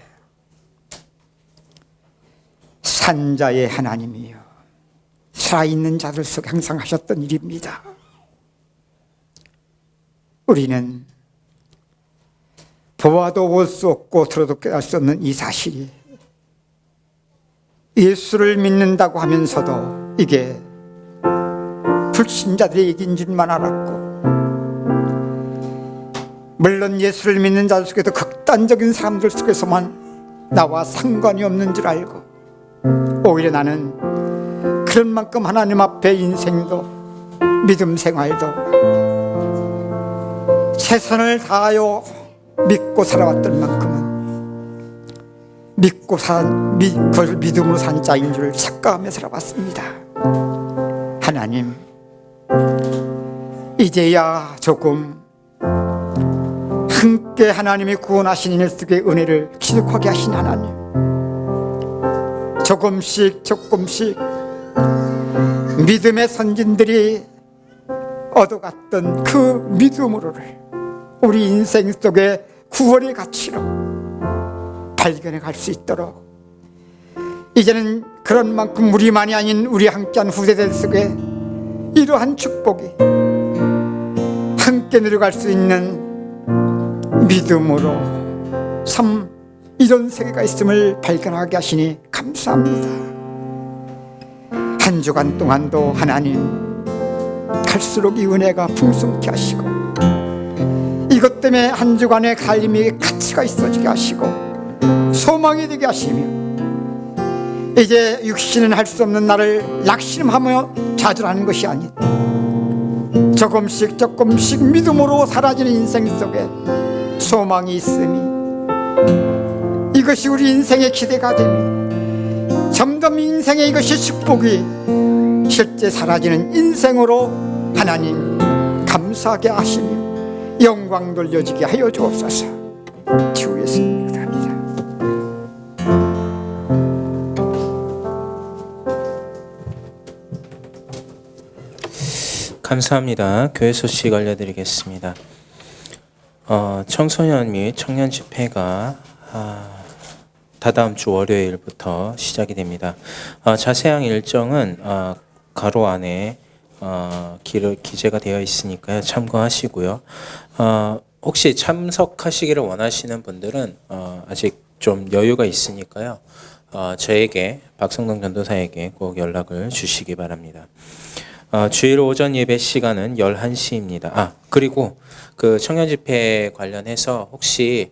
산자의 하나님이요, 살아있는 자들 속에 항상 하셨던 일입니다. 우리는 보아도 볼 수 없고 들어도 깨달을 수 없는 이 사실이 예수를 믿는다고 하면서도 이게 불신자들의 얘기인 줄만 알았고, 물론 예수를 믿는 자들 속에도 극단적인 사람들 속에서만 나와 상관이 없는 줄 알고, 오히려 나는 그런 만큼 하나님 앞에 인생도 믿음 생활도 최선을 다하여 믿고 살아왔던 만큼은 그걸 믿음으로 산 자인 줄 착각하며 살아왔습니다. 하나님, 이제야 조금 함께 하나님이 구원하신 일 속의 은혜를 기록하게 하신 하나님, 조금씩 믿음의 선진들이 얻어갔던 그 믿음으로를 우리 인생 속에 구원의 가치로 발견해 갈 수 있도록, 이제는 그런 만큼 우리만이 아닌 우리 함께한 후세대 속에 이러한 축복이 함께 누려갈 수 있는 믿음으로 참 이런 세계가 있음을 발견하게 하시니 감사합니다. 한 주간 동안도 하나님 갈수록 이 은혜가 풍성케 하시고, 이것 때문에 한 주간의 갈림이 가치가 있어지게 하시고 소망이 되게 하시며, 이제 육신은 할 수 없는 나를 낙심하며 좌절하는 것이 아닌 조금씩 믿음으로 사라지는 인생 속에 소망이 있음이 이것이 우리 인생의 기대가 되며 점점 인생의 이것이 축복이 실제 사라지는 인생으로 하나님 감사하게 하시며 영광 돌려지게 하여 주옵소서. 주 예수님 감사합니다. 감사합니다. 교회 소식 알려드리겠습니다. 청소년 및 청년 집회가 다다음 주 월요일부터 시작이 됩니다. 자세한 일정은 가로 안에 기재가 되어 있으니까요. 참고하시고요. 혹시 참석하시기를 원하시는 분들은 아직 좀 여유가 있으니까요. 저에게 박성동 전도사에게 꼭 연락을 주시기 바랍니다. 주일 오전 예배 시간은 11시입니다. 그리고 그 청년 집회 관련해서 혹시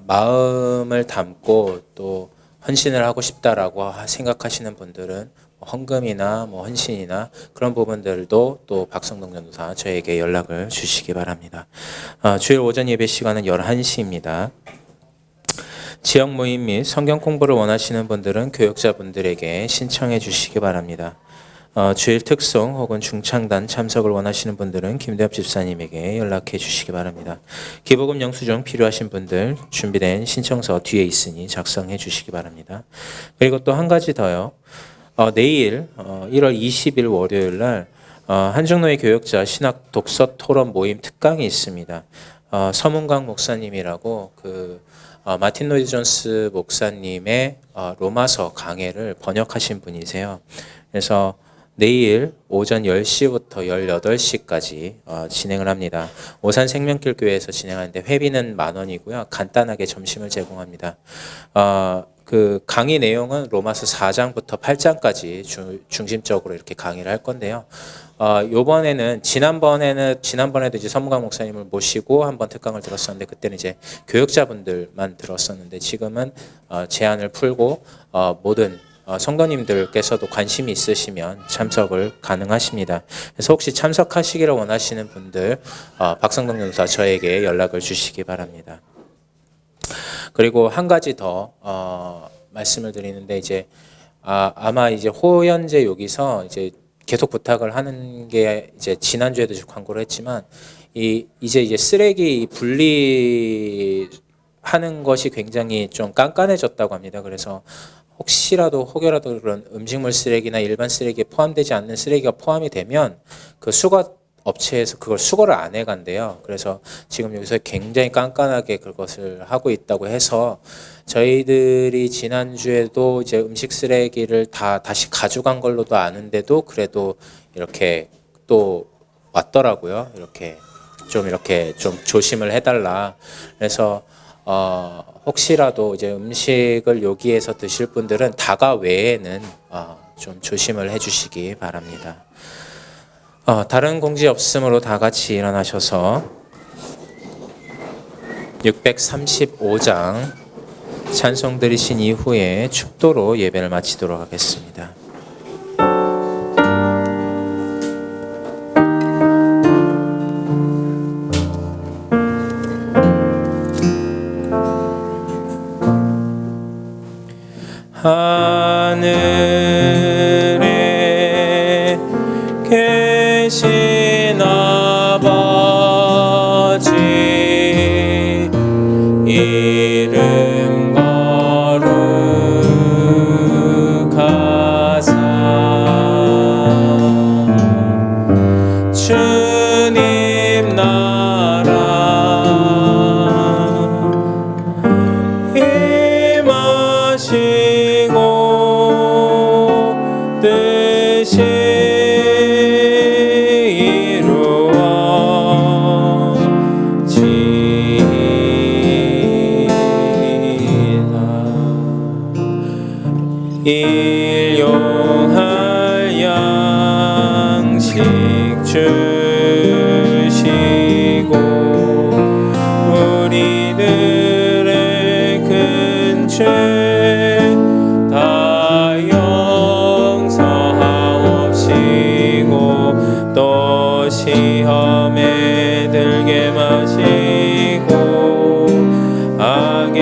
마음을 담고 또 헌신을 하고 싶다라고 생각하시는 분들은 헌금이나 헌신이나 그런 부분들도 또 박성동 전도사 저에게 연락을 주시기 바랍니다. 주일 오전 예배 시간은 11시입니다. 지역 모임 및 성경 공부를 원하시는 분들은 교역자분들에게 신청해 주시기 바랍니다. 주일 특송 혹은 중창단 참석을 원하시는 분들은 김대엽 집사님에게 연락해 주시기 바랍니다. 기부금 영수증 필요하신 분들 준비된 신청서 뒤에 있으니 작성해 주시기 바랍니다. 그리고 또 한 가지 더요. 내일 1월 20일 월요일 날 한중노예 교역자 신학 독서 토론 모임 특강이 있습니다. 서문강 목사님이라고 마틴 로이드 존스 목사님의 로마서 강해를 번역하신 분이세요. 그래서 내일 오전 10시부터 18시까지 진행을 합니다. 오산 생명길 교회에서 진행하는데 회비는 10,000원이고요. 간단하게 점심을 제공합니다. 그 강의 내용은 로마서 4장부터 8장까지 중심적으로 이렇게 강의를 할 건데요. 요번에는 지난번에도 이제 서문강 목사님을 모시고 한번 특강을 들었었는데 그때는 이제 교역자분들만 들었었는데 지금은 제한을 풀고 모든 성도님들께서도 관심이 있으시면 참석을 가능하십니다. 그래서 혹시 참석하시기를 원하시는 분들 박성동 전도사 저에게 연락을 주시기 바랍니다. 그리고 한 가지 더 말씀을 드리는데 이제 아마 이제 호연제 여기서 이제 계속 부탁을 하는 게 이제 지난주에도 광고를 했지만 이제 쓰레기 분리하는 것이 굉장히 좀 깐깐해졌다고 합니다. 그래서 혹여라도 그런 음식물 쓰레기나 일반 쓰레기에 포함되지 않는 쓰레기가 포함이 되면 그 수거 업체에서 그걸 수거를 안 해간대요. 그래서 지금 여기서 굉장히 깐깐하게 그것을 하고 있다고 해서 저희들이 지난주에도 이제 음식 쓰레기를 다시 가져간 걸로도 아는데도 그래도 이렇게 또 왔더라고요. 이렇게 좀 조심을 해달라. 그래서 혹시라도 이제 음식을 여기에서 드실 분들은 다가 외에는 좀 조심을 해주시기 바랍니다. 다른 공지 없으므로 다 같이 일어나셔서 635장 찬송 드리신 이후에 축도로 예배를 마치도록 하겠습니다. 하늘에 계신 아버지 이름 거룩하사 주님 나라 임하시고 뜻이 일용할 양식 주시고 우리들의 큰 죄 다 용서하옵시고 또 시험에 들게 마시고 악에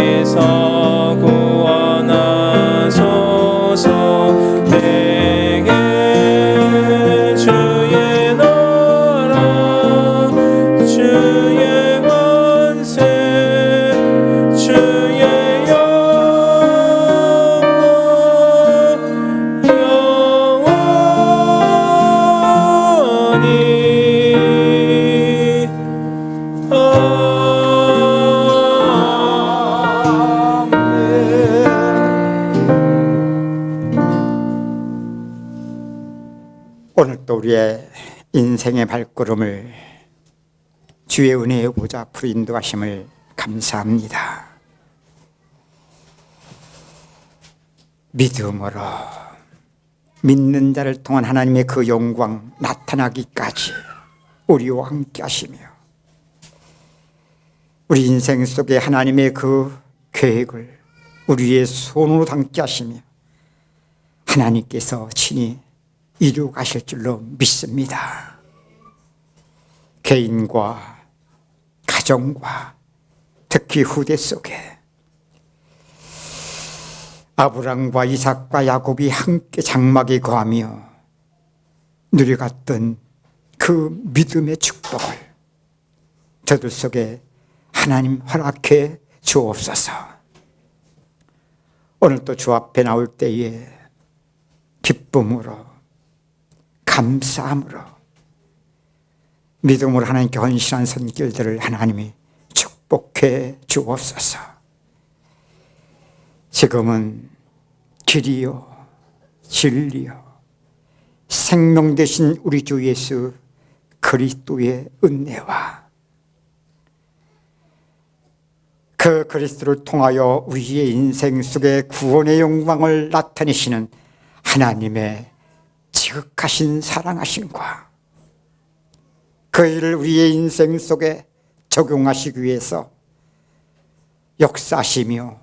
오늘 또 우리의 인생의 발걸음을 주의 은혜의 보좌 앞으로 인도하심을 감사합니다. 믿음으로 믿는 자를 통한 하나님의 그 영광 나타나기까지 우리와 함께 하시며 우리 인생 속에 하나님의 그 계획을 우리의 손으로 담게 하시며 하나님께서 친히 이루어 가실 줄로 믿습니다. 개인과 가정과 특히 후대 속에 아브람과 이삭과 야곱이 함께 장막에 거하며 누려갔던 그 믿음의 축복을 저들 속에 하나님 허락해 주옵소서. 오늘 또 주 앞에 나올 때에 기쁨으로 감사함으로 믿음으로 하나님께 헌신한 손길들을 하나님이 축복해 주옵소서. 지금은 길이요 진리요 생명 되신 우리 주 예수 그리스도의 은혜와 그 그리스도를 통하여 우리의 인생 속에 구원의 영광을 나타내시는 하나님의 지극하신 사랑하심과 그 일을 우리의 인생 속에 적용하시기 위해서 역사하시며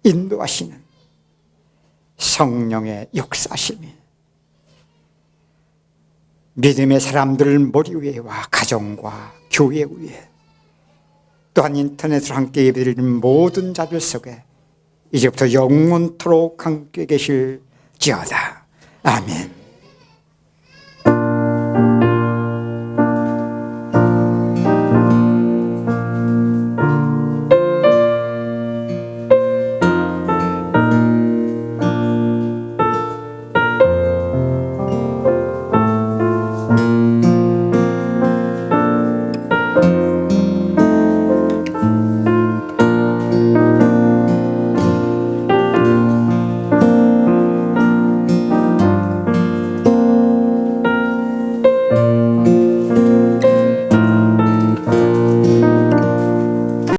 인도하시는 성령의 역사심이 믿음의 사람들 머리 위에와 가정과 교회 위에 또한 인터넷으로 함께 예배드리는 모든 자들 속에 이제부터 영원토록 함께 계실지어다. 아멘.